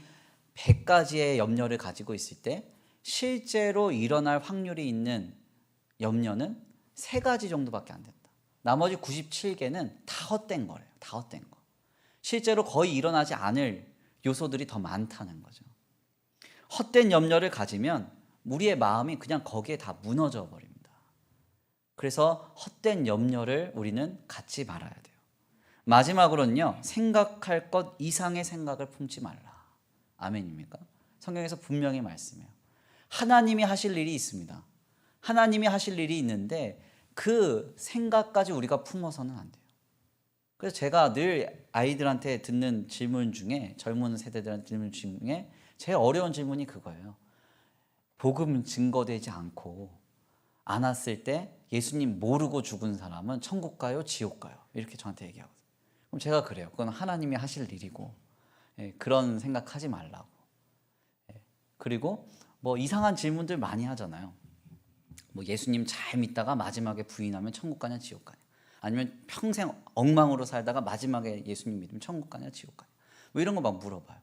100가지의 염려를 가지고 있을 때 실제로 일어날 확률이 있는 염려는 3가지 정도밖에 안 된다. 나머지 97개는 다 헛된 거래요. 다 헛된 거. 실제로 거의 일어나지 않을 요소들이 더 많다는 거죠. 헛된 염려를 가지면 우리의 마음이 그냥 거기에 다 무너져 버립니다. 그래서 헛된 염려를 우리는 갖지 말아야 돼요. 마지막으로는요, 생각할 것 이상의 생각을 품지 말라. 아멘입니까? 성경에서 분명히 말씀해요. 하나님이 하실 일이 있습니다. 하나님이 하실 일이 있는데 그 생각까지 우리가 품어서는 안 돼요. 그래서 제가 늘 아이들한테 듣는 질문 중에, 젊은 세대들한테 듣는 질문 중에 제일 어려운 질문이 그거예요. 복음 증거되지 않고 안 왔을 때 예수님 모르고 죽은 사람은 천국 가요, 지옥 가요? 이렇게 저한테 얘기하거든요. 그럼 제가 그래요. 그건 하나님이 하실 일이고, 그런 생각하지 말라고. 그리고 뭐 이상한 질문들 많이 하잖아요. 뭐 예수님 잘 믿다가 마지막에 부인하면 천국 가냐 지옥 가냐, 아니면 평생 엉망으로 살다가 마지막에 예수님 믿으면 천국 가냐 지옥 가냐, 뭐 이런 거 막 물어봐요.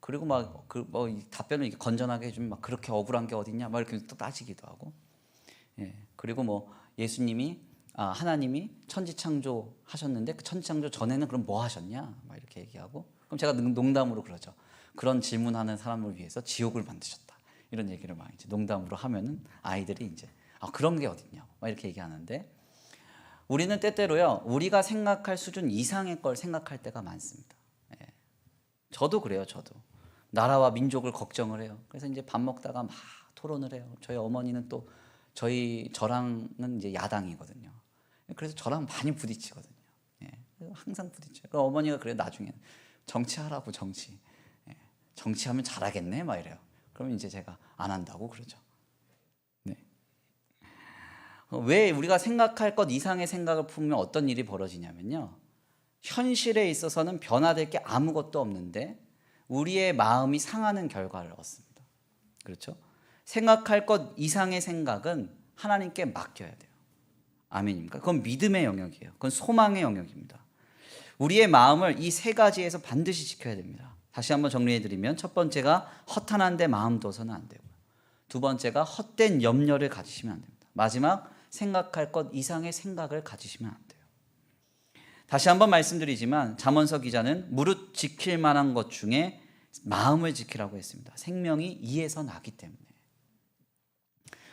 그리고 막 뭐 답변을 이렇게 건전하게 해주면 막 그렇게 억울한 게 어딨냐 막 이렇게 또 따지기도 하고. 그리고 뭐 예수님이 하나님이 천지창조 하셨는데 그 천지창조 전에는 그럼 뭐 하셨냐 막 이렇게 얘기하고, 그럼 제가 농담으로 그러죠. 그런 질문하는 사람을 위해서 지옥을 만드셨다, 이런 얘기를 막 이제 농담으로 하면은 아이들이 이제 그런 게 어딨냐고 막 이렇게 얘기하는데, 우리는 때때로요 우리가 생각할 수준 이상의 걸 생각할 때가 많습니다. 저도 그래요. 저도 나라와 민족을 걱정을 해요. 그래서 이제 밥 먹다가 막 토론을 해요. 저희 어머니는 또 저랑은 이제 야당이거든요. 그래서 저랑 많이 부딪히거든요. 항상 부딪혀요. 그러니까 어머니가 그래요. 나중에는 정치하라고, 정치. 정치하면 잘하겠네 막 이래요. 그러면 이제 제가 안 한다고 그러죠. 왜 우리가 생각할 것 이상의 생각을 품으면 어떤 일이 벌어지냐면요, 현실에 있어서는 변화될 게 아무것도 없는데 우리의 마음이 상하는 결과를 얻습니다. 그렇죠? 생각할 것 이상의 생각은 하나님께 맡겨야 돼요. 아멘입니까? 그건 믿음의 영역이에요. 그건 소망의 영역입니다. 우리의 마음을 이 3가지에서 반드시 지켜야 됩니다. 다시 한번 정리해드리면, 첫 번째가 허탄한 데 마음 둬서는 안 되고요. 두 번째가 헛된 염려를 가지시면 안 됩니다. 마지막, 생각할 것 이상의 생각을 가지시면 안 돼요. 다시 한번 말씀드리지만 잠언서 기자는 무릇 지킬 만한 것 중에 마음을 지키라고 했습니다. 생명이 이에서 나기 때문에.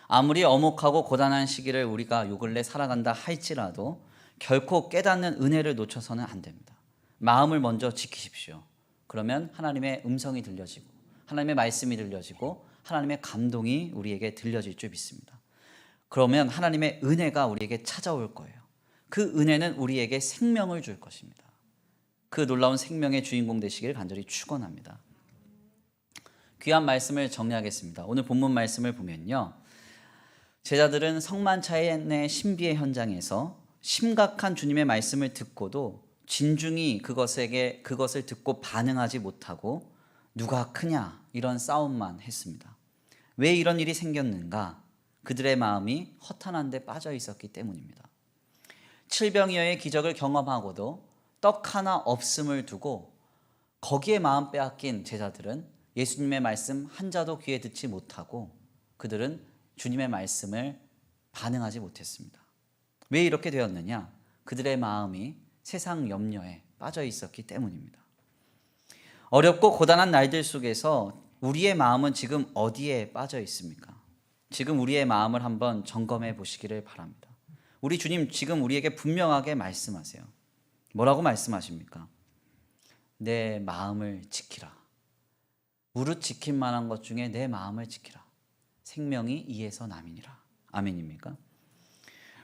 아무리 엄혹하고 고단한 시기를 우리가 요 근래 살아간다 할지라도 결코 깨닫는 은혜를 놓쳐서는 안 됩니다. 마음을 먼저 지키십시오. 그러면 하나님의 음성이 들려지고 하나님의 말씀이 들려지고 하나님의 감동이 우리에게 들려질 줄 믿습니다. 그러면 하나님의 은혜가 우리에게 찾아올 거예요. 그 은혜는 우리에게 생명을 줄 것입니다. 그 놀라운 생명의 주인공 되시길 간절히 축원합니다. 귀한 말씀을 정리하겠습니다. 오늘 본문 말씀을 보면요, 제자들은 성만찬의 신비의 현장에서 심각한 주님의 말씀을 듣고도 진중히 그것을 듣고 반응하지 못하고 누가 크냐 이런 싸움만 했습니다. 왜 이런 일이 생겼는가? 그들의 마음이 허탄한 데 빠져 있었기 때문입니다. 칠병이어의 기적을 경험하고도 떡 하나 없음을 두고 거기에 마음 빼앗긴 제자들은 예수님의 말씀 한 자도 귀에 듣지 못하고 그들은 주님의 말씀을 반응하지 못했습니다. 왜 이렇게 되었느냐? 그들의 마음이 세상 염려에 빠져 있었기 때문입니다. 어렵고 고단한 날들 속에서 우리의 마음은 지금 어디에 빠져 있습니까? 지금 우리의 마음을 한번 점검해 보시기를 바랍니다. 우리 주님 지금 우리에게 분명하게 말씀하세요. 뭐라고 말씀하십니까? 내 마음을 지키라. 무릇 지킬 만한 것 중에 내 마음을 지키라. 생명이 이에서 남이니라. 아멘입니까?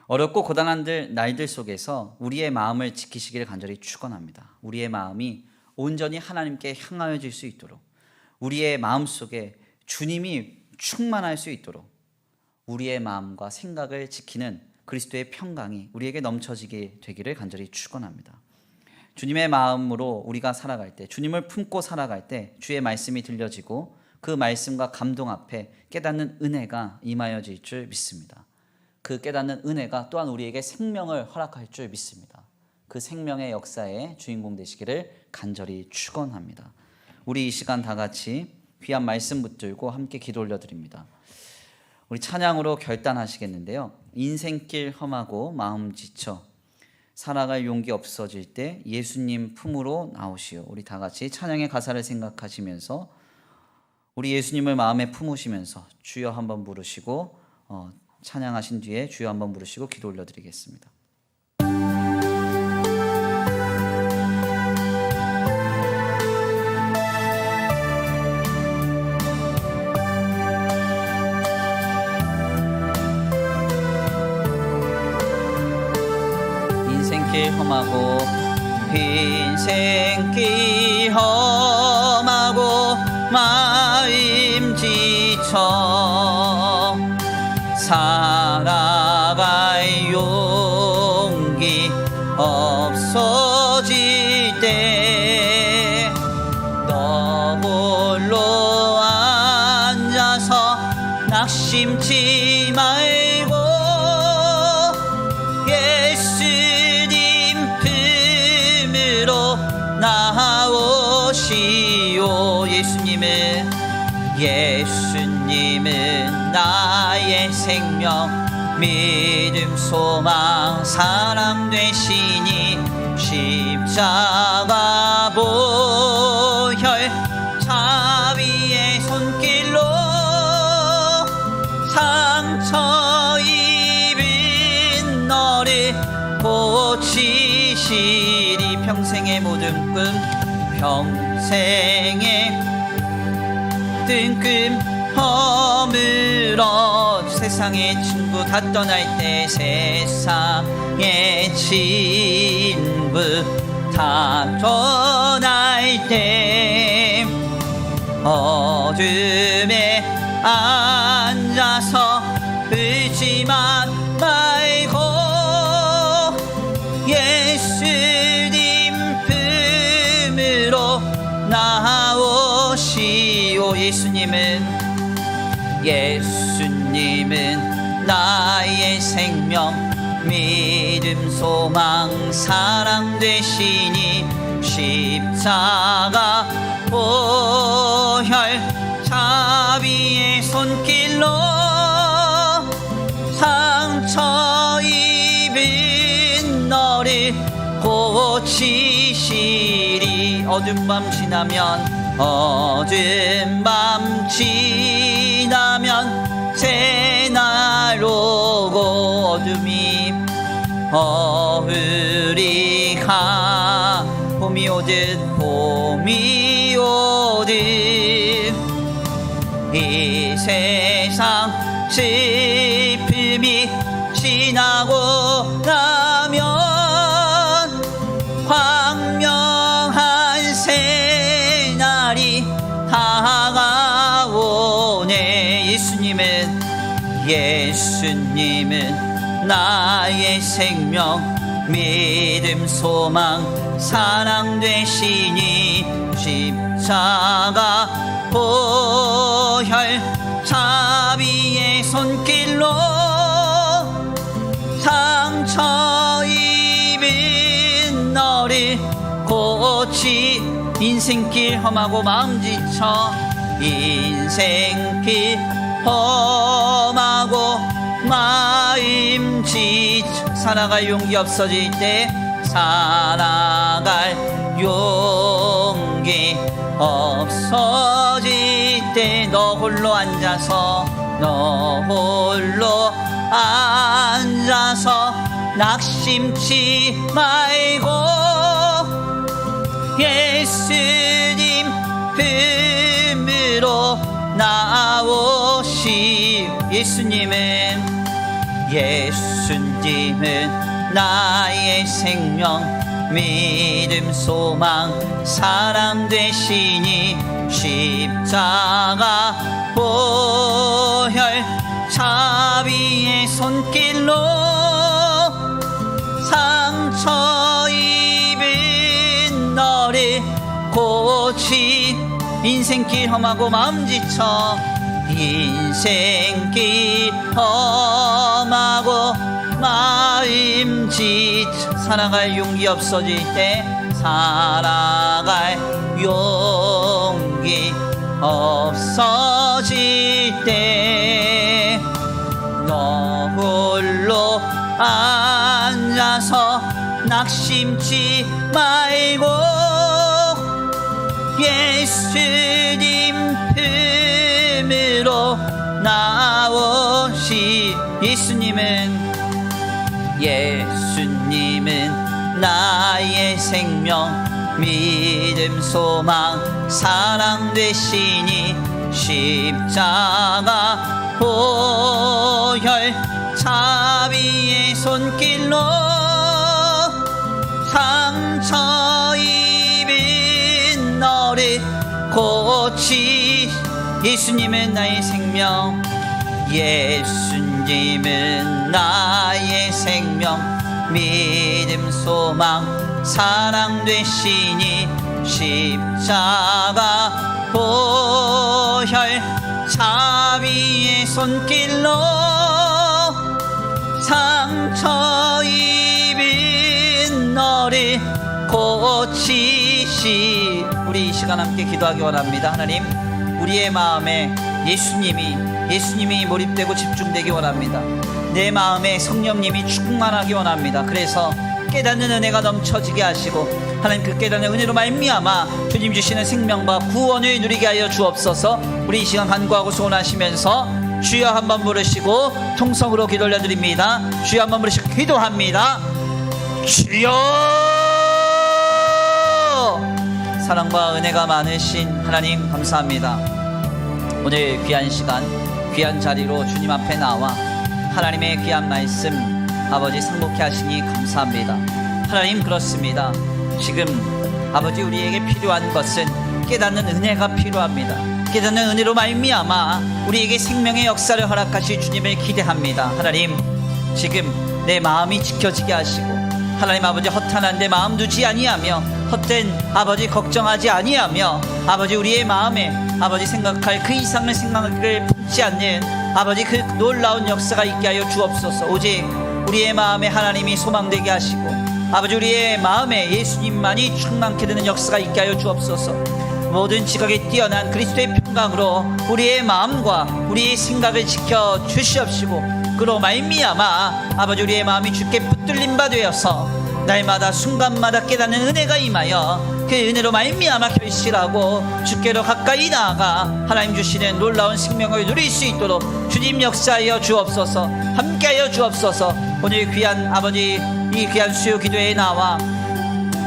어렵고 고단한 날들 속에서 우리의 마음을 지키시기를 간절히 축원합니다. 우리의 마음이 온전히 하나님께 향하여질 수 있도록, 우리의 마음 속에 주님이 충만할 수 있도록 우리의 마음과 생각을 지키는 그리스도의 평강이 우리에게 넘쳐지게 되기를 간절히 축원합니다. 주님의 마음으로 우리가 살아갈 때, 주님을 품고 살아갈 때 주의 말씀이 들려지고 그 말씀과 감동 앞에 깨닫는 은혜가 임하여질 줄 믿습니다. 그 깨닫는 은혜가 또한 우리에게 생명을 허락할 줄 믿습니다. 그 생명의 역사의 주인공 되시기를 간절히 축원합니다. 우리 이 시간 다 같이 귀한 말씀 붙들고 함께 기도 올려드립니다. 우리 찬양으로 결단하시겠는데요. 인생길 험하고 마음 지쳐 살아갈 용기 없어질 때 예수님 품으로 나오시오. 우리 다 같이 찬양의 가사를 생각하시면서 우리 예수님을 마음에 품으시면서 주여 한번 부르시고 찬양하신 뒤에 주여 한번 부르시고 기도 올려드리겠습니다. 인생길 험하고 인생길 험하고 마음 지쳐 살아갈 용기 없어질 때 너 홀로 앉아서 낙심치 말고 예수님 품으로 나오시오. 예수님은 나의 생명 믿음 소망 사랑 되시니 십자가 보혈 자비의 손길로 상처 입은 너를 고치시리. 평생의 모든 꿈 평생의 뜬금 허물어 세상의 친구 다 떠날 때 세상의 친구 다 떠날 때 어둠에 앉아서 울지만 말고 예수님 품으로 나오시오. 예수님은 나의 생명 믿음 소망 사랑 되시니 십자가 보혈 자비의 손길로 상처 입은 너를 고치시리. 어두운 밤 지나면 새날 오고 어둠이 어으리가 봄이 오듯 이 세상 슬픔이 지나고 나면 광명한 새날이 다가오네. 예수님은 나의 생명 믿음 소망 사랑 되시니 십자가 보혈 자비의 손길로 상처 입은 너를 고치. 인생길 험하고 마음 지쳐 인생길 험하고 마음 지쳐 살아갈 용기 없어질 때 살아갈 용기 없어질 때 너 홀로 앉아서 너 홀로 앉아서 낙심치 말고 예수님 품으로 나오시. 예수님은 나의 생명 믿음 소망 사랑 되시니 십자가 보혈 자비의 손길로 상처 입은 너를 고치. 인생길 험하고 마음 지쳐 인생길 험하고 마음 지쳐 살아갈 용기 없어질 때 살아갈 용기 없어질 때 너 홀로 앉아서 낙심치 말고 예수님 품으로 나오시. 예수님은 나의 생명 믿음 소망 사랑 되시니 십자가 보혈 자비의 손길로 상처 입은 너를 고치. 예수님은 나의 생명 예수님은 나의 생명 믿음 소망 사랑 되시니 십자가 보혈 자비의 손길로 상처 입은 너를 고치시. 우리 이 시간 함께 기도하기 원합니다. 하나님, 우리의 마음에 예수님이 몰입되고 집중되기 원합니다. 내 마음에 성령님이 충만하기 원합니다. 그래서 깨닫는 은혜가 넘쳐지게 하시고 하나님 그 깨닫는 은혜로 말미암아 주님 주시는 생명과 구원을 누리게 하여 주옵소서. 우리 이 시간 간구하고 소원하시면서 주여 한번 부르시고 통성으로 기도 올려드립니다. 주여 한번 부르시고 기도합니다. 주여. 사랑과 은혜가 많으신 하나님 감사합니다. 오늘 귀한 시간 귀한 자리로 주님 앞에 나와 하나님의 귀한 말씀 아버지 상복케 하시니 감사합니다. 하나님, 그렇습니다. 지금 아버지 우리에게 필요한 것은 깨닫는 은혜가 필요합니다. 깨닫는 은혜로 말미암아 우리에게 생명의 역사를 허락하실 주님을 기대합니다. 하나님, 지금 내 마음이 지켜지게 하시고 하나님 아버지 허탄한 데 마음 두지 아니하며 헛된 아버지 걱정하지 아니하며 아버지 우리의 마음에 아버지 생각할 그 이상의 생각을 품지 않는 아버지 그 놀라운 역사가 있게 하여 주옵소서. 오직 우리의 마음에 하나님이 소망되게 하시고 아버지 우리의 마음에 예수님만이 충만케 되는 역사가 있게 하여 주옵소서. 모든 지각에 뛰어난 그리스도의 평강으로 우리의 마음과 우리의 생각을 지켜 주시옵시고 그로 말미암아 아버지 우리의 마음이 주께 붙들림 바 되어서 날마다 순간마다 깨닫는 은혜가 임하여 그 은혜로 말미암아 결실하고 주께로 가까이 나아가 하나님 주시는 놀라운 생명을 누릴 수 있도록 주님 역사하여 주옵소서. 함께하여 주옵소서. 오늘 귀한 아버지 이 귀한 수요 기도에 나와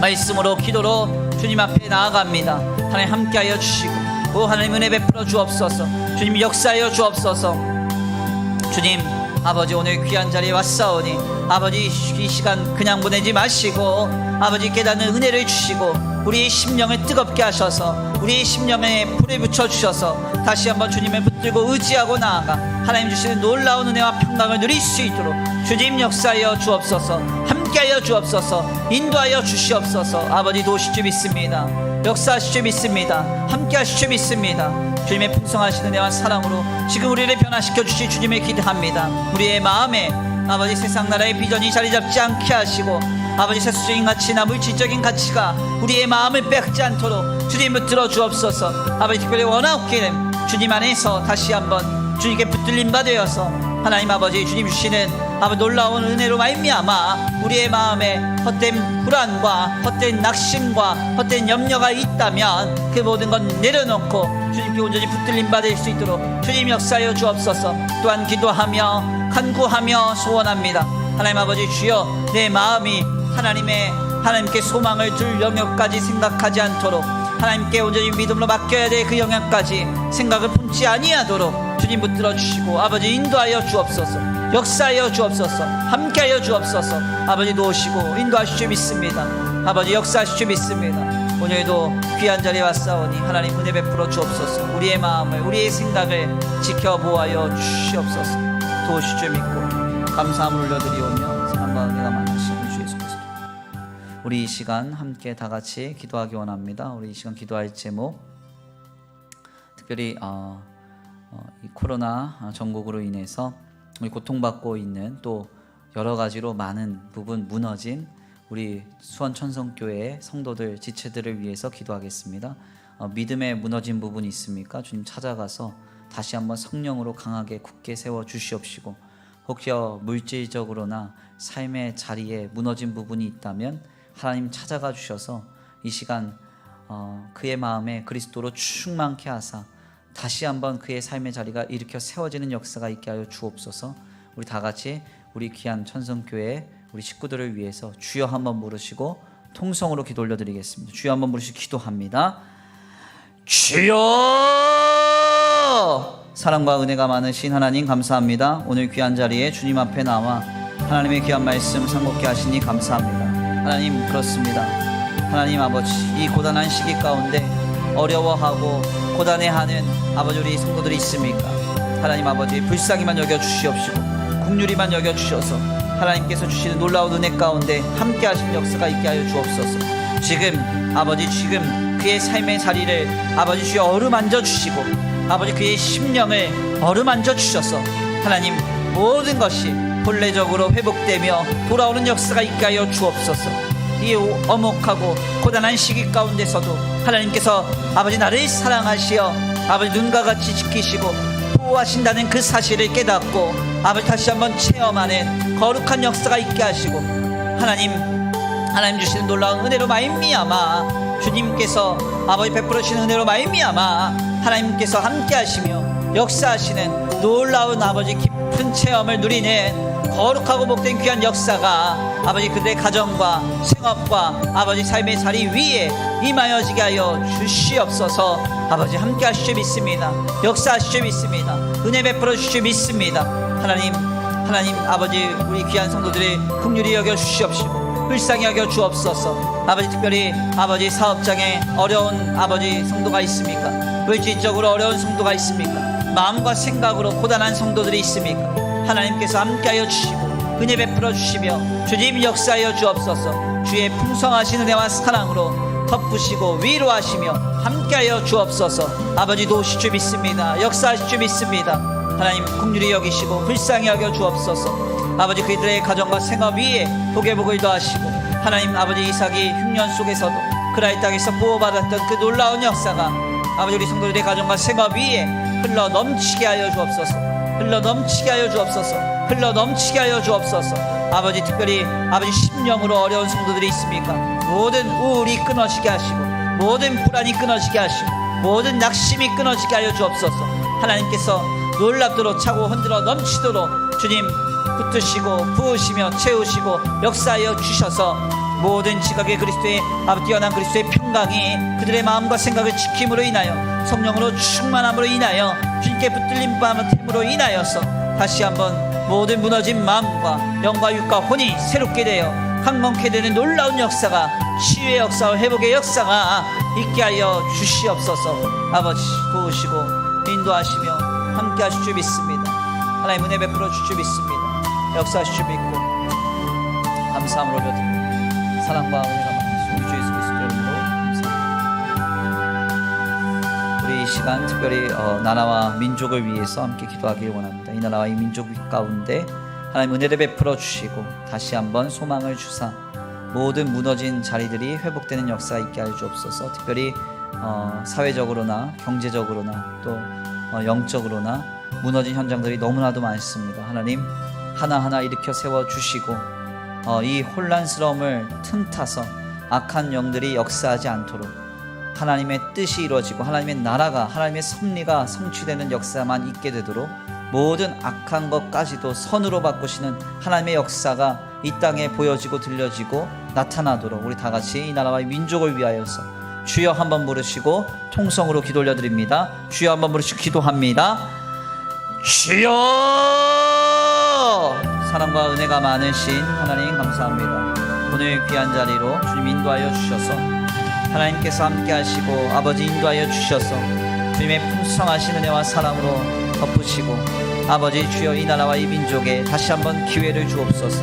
말씀으로 기도로 주님 앞에 나아갑니다. 하나님 함께하여 주시고 오 하나님 은혜 베풀어 주옵소서. 주님 역사하여 주옵소서. 주님 아버지 오늘 귀한 자리에 왔사오니 아버지 이 시간 그냥 보내지 마시고 아버지 깨닫는 은혜를 주시고 우리의 심령을 뜨겁게 하셔서 우리의 심령에 불을 붙여주셔서 다시 한번 주님을 붙들고 의지하고 나아가 하나님 주시는 놀라운 은혜와 평강을 누릴 수 있도록 주님 역사하여 주옵소서. 함께하여 주옵소서. 인도하여 주시옵소서. 아버지 도우실 줄 믿습니다. 역사하실 줄 믿습니다. 함께하실 줄 믿습니다. 주님의 풍성하신 은혜와 사랑으로 지금 우리를 변화시켜 주실 주님을 기대합니다. 우리의 마음에 아버지 세상 나라의 비전이 자리 잡지 않게 하시고 아버지 세속적인 가치나 물질적인 가치가 우리의 마음을 빼앗지 않도록 주님 붙들어 주옵소서. 아버지 특별히 원하옵기는 주님 안에서 다시 한번 주님께 붙들림 바 되어서 하나님 아버지 주님 주시는 아버지 놀라운 은혜로 말미암아 우리의 마음에 헛된 불안과 헛된 낙심과 헛된 염려가 있다면 그 모든 것 내려놓고 주님께 온전히 붙들림 받을 수 있도록 주님 역사하여 주옵소서. 또한 기도하며 간구하며 소원합니다. 하나님 아버지 주여, 내 마음이 하나님께 소망을 둘 영역까지 생각하지 않도록, 하나님께 온전히 믿음으로 맡겨야 될 그 영역까지 생각을 품지 아니하도록 주님 붙들어 주시고 아버지 인도하여 주옵소서. 역사하여 주옵소서. 함께하여 주옵소서. 아버지 도우시고 인도하실 줄 믿습니다. 아버지 역사하실 줄 믿습니다. 오늘도 귀한 자리에 왔사오니 하나님 은혜 베풀어 주옵소서. 우리의 마음을, 우리의 생각을 지켜보아여 주시옵소서. 도우실 줄 믿고 감사함을 올려드리오며 사랑과 은혜가 많으신 주 예수 그리스도, 우리 이 시간 함께 다 같이 기도하기 원합니다. 우리 이 시간 기도할 제목, 특별히 이 코로나 전국으로 인해서 우리 고통받고 있는, 또 여러 가지로 많은 부분 무너진 우리 수원 천성교회 성도들, 지체들을 위해서 기도하겠습니다. 믿음에 무너진 부분이 있습니까? 주님 찾아가서 다시 한번 성령으로 강하게 굳게 세워 주시옵시고, 혹시 물질적으로나 삶의 자리에 무너진 부분이 있다면 하나님 찾아가 주셔서 이 시간 그의 마음에 그리스도로 충만케 하사 다시 한번 그의 삶의 자리가 일으켜 세워지는 역사가 있게 하여 주옵소서. 우리 다 같이 우리 귀한 천성교회 우리 식구들을 위해서 주여 한번 부르시고 통성으로 기도 올려드리겠습니다. 주여 한번 부르시고 기도합니다. 주여! 사랑과 은혜가 많으신 하나님 감사합니다. 오늘 귀한 자리에 주님 앞에 나와 하나님의 귀한 말씀 상고케 하시니 감사합니다. 하나님, 그렇습니다. 하나님 아버지, 이 고단한 시기 가운데 어려워하고 고단해하는 아버지 우리 성도들이 있습니까? 하나님 아버지, 불쌍히만 여겨주시옵시고 긍휼히만 여겨주셔서 하나님께서 주시는 놀라운 은혜 가운데 함께 하신 역사가 있게 하여 주옵소서. 지금 아버지, 지금 그의 삶의 자리를 아버지 주여 어루만져 주시고 아버지 그의 심령을 어루만져 주셔서 하나님 모든 것이 본래적으로 회복되며 돌아오는 역사가 있게 하여 주옵소서. 이 엄혹하고 고단한 시기 가운데서도 하나님께서 아버지 나를 사랑하시어 아버지 눈과 같이 지키시고 보호하신다는 그 사실을 깨닫고 아버지 다시 한번 체험하는 거룩한 역사가 있게 하시고, 하나님 주시는 놀라운 은혜로 말미암아 주님께서 아버지 베풀어 주시는 은혜로 말미암아 하나님께서 함께 하시며 역사하시는 놀라운 아버지 깊은 체험을 누리는 거룩하고 복된 귀한 역사가 아버지 그들의 가정과 생업과 아버지 삶의 자리 위에 임하여지게 하여 주시옵소서. 아버지 함께 하실 줄 믿습니다. 역사하실 줄 믿습니다. 은혜 베풀어 주실 줄 믿습니다. 하나님 아버지 우리 귀한 성도들의 긍휼히 여겨 주시옵시고 불쌍히 여겨 주옵소서. 아버지 특별히 아버지 사업장에 어려운 아버지 성도가 있습니까? 물질적으로 어려운 성도가 있습니까? 마음과 생각으로 고단한 성도들이 있습니까? 하나님께서 함께하여 주시고 은혜 베풀어 주시며 주님 역사하여 주옵소서. 주의 풍성하신 은혜와 사랑으로 덮으시고 위로하시며 함께하여 주옵소서. 아버지 도우실 줄 믿습니다. 역사하실 줄 믿습니다. 하나님 긍휼히 여기시고 불쌍히 여겨 주옵소서. 아버지 그들의 가정과 생업 위에 복의 복을 더하시고 하나님 아버지 이삭이 흉년 속에서도 그라의 땅에서 보호받았던 그 놀라운 역사가 아버지 우리 성도들의 가정과 생업 위에 흘러 넘치게 하여 주옵소서. 흘러 넘치게 하여 주옵소서. 흘러 넘치게 하여 주옵소서. 아버지 특별히 아버지 심령으로 어려운 성도들이 있습니까? 모든 우울이 끊어지게 하시고 모든 불안이 끊어지게 하시고 모든 낙심이 끊어지게 하여 주옵소서. 하나님께서 놀랍도록 차고 흔들어 넘치도록 주님 붙드시고 부으시며 채우시고 역사하여 주셔서 모든 지각의 그리스도의 뛰어난 그리스도의 평강이 그들의 마음과 생각을 지킴으로 인하여 성령으로 충만함으로 인하여 주님께 붙들림 받음으로 인하여서 다시 한번 모든 무너진 마음과 영과 육과 혼이 새롭게 되어 강건케 되는 놀라운 역사가, 치유의 역사와 회복의 역사가 있게 하여 주시옵소서. 아버지 도우시고 인도하시며 함께 하실 줄 믿습니다. 하나님 은혜 베풀어 주실 줄 믿습니다. 역사하실 줄 믿고 감사함을 올려드립니다. 사랑과 은혜가 많으신 우리 주 예수 그리스도의 이름으로 감사합니다. 우리 이 시간 특별히 나라와 민족을 위해서 함께 기도하길 원합니다. 이 나라와 이 민족 가운데 하나님 은혜를 베풀어 주시고 다시 한번 소망을 주사 모든 무너진 자리들이 회복되는 역사가 있게 하여 주옵소서. 특별히 사회적으로나 경제적으로나 또 영적으로나 무너진 현장들이 너무나도 많습니다. 하나님 하나하나 일으켜 세워주시고 이 혼란스러움을 틈타서 악한 영들이 역사하지 않도록 하나님의 뜻이 이루어지고 하나님의 나라가, 하나님의 섭리가 성취되는 역사만 있게 되도록 모든 악한 것까지도 선으로 바꾸시는 하나님의 역사가 이 땅에 보여지고 들려지고 나타나도록 우리 다 같이 이 나라와 이 민족을 위하여서 주여 한번 부르시고 통성으로 기도 올려드립니다. 주여 한번 부르시고 기도합니다. 주여! 사랑과 은혜가 많으신 하나님 감사합니다. 오늘 귀한 자리로 주님 인도하여 주셔서 하나님께서 함께 하시고 아버지 인도하여 주셔서 주님의 풍성하신 은혜와 사랑으로 덮으시고 아버지 주여 이 나라와 이 민족에 다시 한번 기회를 주옵소서.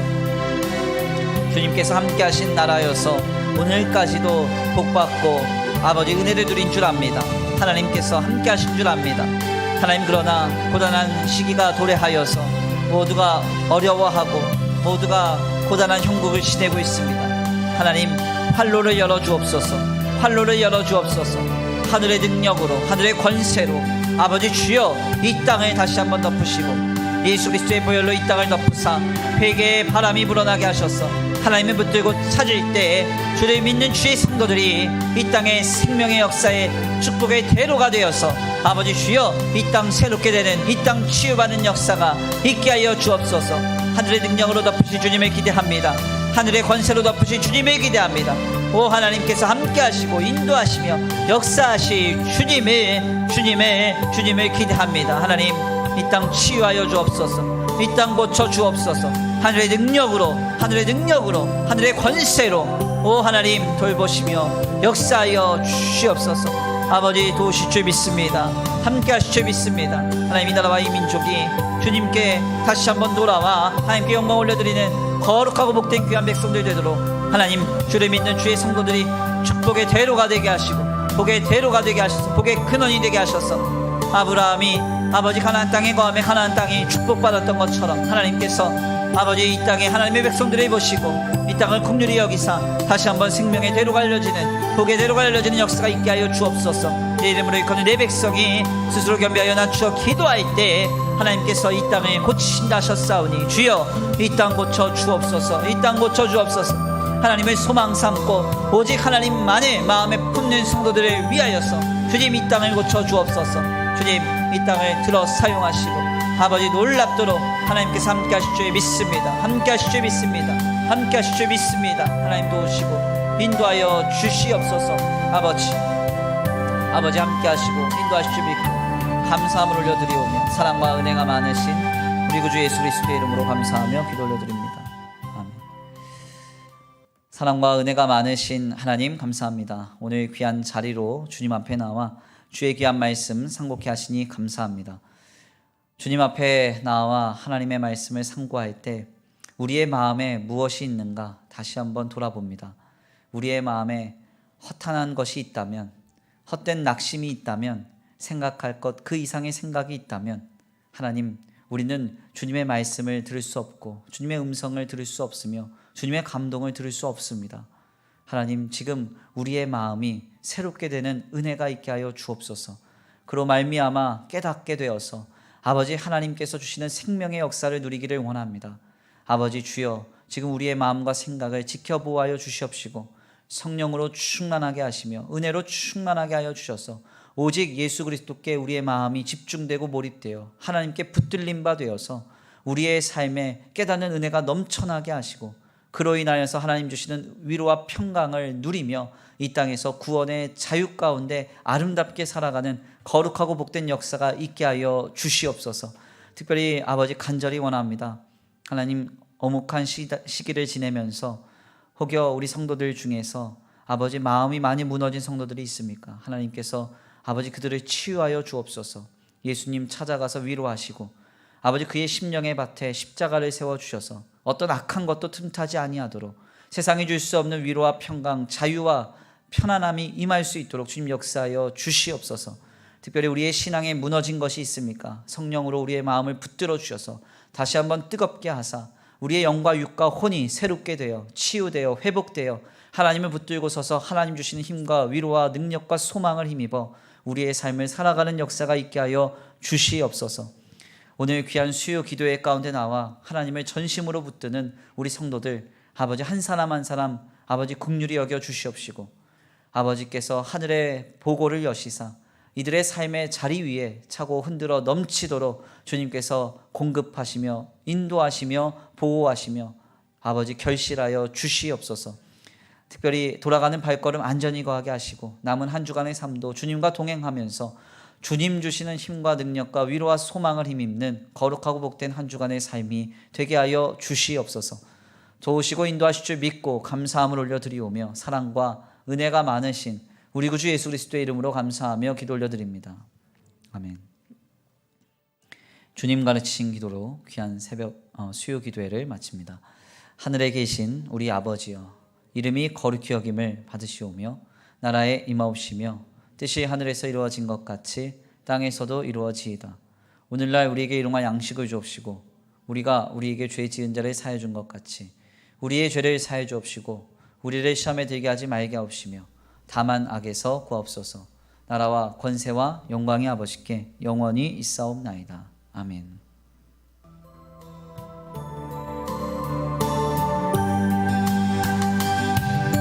주님께서 함께 하신 나라여서 오늘까지도 복받고 아버지 은혜를 누린 줄 압니다. 하나님께서 함께 하신 줄 압니다. 하나님, 그러나 고단한 시기가 도래하여서 모두가 어려워하고 모두가 고단한 형국을 지내고 있습니다. 하나님, 활로를 열어주옵소서. 활로를 열어주옵소서. 하늘의 능력으로, 하늘의 권세로 아버지 주여 이 땅을 다시 한번 덮으시고 예수 그리스도의 보혈로 이 땅을 덮으사 회개의 바람이 불어나게 하셔서 하나님을 붙들고 찾을 때에 주를 믿는 주의 성도들이 이 땅의 생명의 역사에 축복의 대로가 되어서 아버지 주여 이 땅 새롭게 되는, 이 땅 치유받는 역사가 있게 하여 주옵소서. 하늘의 능력으로 덮으실 주님을 기대합니다. 하늘의 권세로 덮으실 주님을 기대합니다. 오 하나님께서 함께 하시고 인도하시며 역사하실 주님을 기대합니다. 하나님, 이 땅 치유하여 주옵소서. 이 땅 고쳐 주옵소서. 하늘의 능력으로, 하늘의 권세로 오 하나님 돌보시며 역사하여 주시옵소서. 아버지 도우실 줄 믿습니다. 함께 하실 줄 믿습니다. 하나님, 이 나라와 이 민족이 주님께 다시 한번 돌아와 하나님께 영광 올려드리는 거룩하고 복된 귀한 백성들 되도록 하나님, 주를 믿는 주의 성도들이 축복의 대로가 되게 하시고 복의 대로가 되게 하셔서 복의 근원이 되게 하셔서 아브라함이 아버지 가나안 땅에 거하며 가나안 땅이 축복받았던 것처럼 하나님께서 아버지 이 땅에 하나님의 백성들을 보시고 이 땅을 긍휼히 여기사 다시 한번 생명의 대로가 알려지는, 복의 대로가 알려지는 역사가 있게 하여 주옵소서. 내 이름으로 일컫는 내 백성이 스스로 겸비하여 낮추어 기도할 때 하나님께서 이 땅을 고치신다 하셨사오니 주여 이 땅 고쳐 주옵소서. 이 땅 고쳐 주옵소서. 하나님을 소망 삼고 오직 하나님만을 마음에 품는 성도들을 위하여서 주님 이 땅을 고쳐 주옵소서. 주님 이 땅을 들어 사용하시고 아버지 놀랍도록 하나님께서 함께 하실 줄 믿습니다. 함께 하실 줄 믿습니다. 함께 하실 줄 믿습니다. 하나님 도우시고 인도하여 주시옵소서. 아버지 함께 하시고 인도하실 줄 믿고 감사함을 올려드리오며 사랑과 은혜가 많으신 우리 구주 예수 그리스도의 이름으로 감사하며 기도 올려드립니다. 아멘. 사랑과 은혜가 많으신 하나님 감사합니다. 오늘 귀한 자리로 주님 앞에 나와 주의 귀한 말씀 상고케 하시니 감사합니다. 주님 앞에 나와 하나님의 말씀을 상고할 때 우리의 마음에 무엇이 있는가 다시 한번 돌아봅니다. 우리의 마음에 허탄한 것이 있다면, 헛된 낙심이 있다면, 생각할 것 그 이상의 생각이 있다면 하나님, 우리는 주님의 말씀을 들을 수 없고 주님의 음성을 들을 수 없으며 주님의 감동을 들을 수 없습니다. 하나님, 지금 우리의 마음이 새롭게 되는 은혜가 있게 하여 주옵소서. 그로 말미암아 깨닫게 되어서 아버지 하나님께서 주시는 생명의 역사를 누리기를 원합니다. 아버지 주여, 지금 우리의 마음과 생각을 지켜보아여 주시옵시고 성령으로 충만하게 하시며 은혜로 충만하게 하여 주셔서 오직 예수 그리스도께 우리의 마음이 집중되고 몰입되어 하나님께 붙들림 바 되어서 우리의 삶에 깨닫는 은혜가 넘쳐나게 하시고 그로 인하여서 하나님 주시는 위로와 평강을 누리며 이 땅에서 구원의 자유 가운데 아름답게 살아가는 거룩하고 복된 역사가 있게 하여 주시옵소서. 특별히 아버지 간절히 원합니다. 하나님, 어묵한 시기를 지내면서 혹여 우리 성도들 중에서 아버지 마음이 많이 무너진 성도들이 있습니까? 하나님께서 아버지 그들을 치유하여 주옵소서. 예수님 찾아가서 위로하시고 아버지 그의 심령의 밭에 십자가를 세워주셔서 어떤 악한 것도 틈타지 아니하도록 세상이 줄 수 없는 위로와 평강, 자유와 편안함이 임할 수 있도록 주님 역사하여 주시옵소서. 특별히 우리의 신앙에 무너진 것이 있습니까? 성령으로 우리의 마음을 붙들어 주셔서 다시 한번 뜨겁게 하사 우리의 영과 육과 혼이 새롭게 되어 치유되어 회복되어 하나님을 붙들고 서서 하나님 주시는 힘과 위로와 능력과 소망을 힘입어 우리의 삶을 살아가는 역사가 있게 하여 주시옵소서. 오늘 귀한 수요 기도회 가운데 나와 하나님을 전심으로 붙드는 우리 성도들, 아버지 한 사람 한 사람 아버지 긍휼히 여겨 주시옵시고, 아버지께서 하늘의 보고를 여시사 이들의 삶의 자리 위에 차고 흔들어 넘치도록 주님께서 공급하시며 인도하시며 보호하시며 아버지 결실하여 주시옵소서. 특별히 돌아가는 발걸음 안전히 거하게 하시고 남은 한 주간의 삶도 주님과 동행하면서 주님 주시는 힘과 능력과 위로와 소망을 힘입는 거룩하고 복된 한 주간의 삶이 되게 하여 주시옵소서. 도우시고 인도하실 줄 믿고 감사함을 올려드리오며 사랑과 은혜가 많으신 우리 구주 예수 그리스도의 이름으로 감사하며 기도 올려드립니다. 아멘. 주님 가르치신 기도로 귀한 새벽 수요 기도회를 마칩니다. 하늘에 계신 우리 아버지여, 이름이 거룩히 여김을 받으시오며 나라에 임하옵시며 뜻이 하늘에서 이루어진 것 같이 땅에서도 이루어지이다. 오늘날 우리에게 일용할 양식을 주옵시고 우리가 우리에게 죄 지은 자를 사해 준 것 같이 우리의 죄를 사해 주옵시고 우리를 시험에 들게 하지 말게 하옵시며 다만 악에서 구하옵소서. 나라와 권세와 영광이 아버지께 영원히 있사옵나이다. 아멘.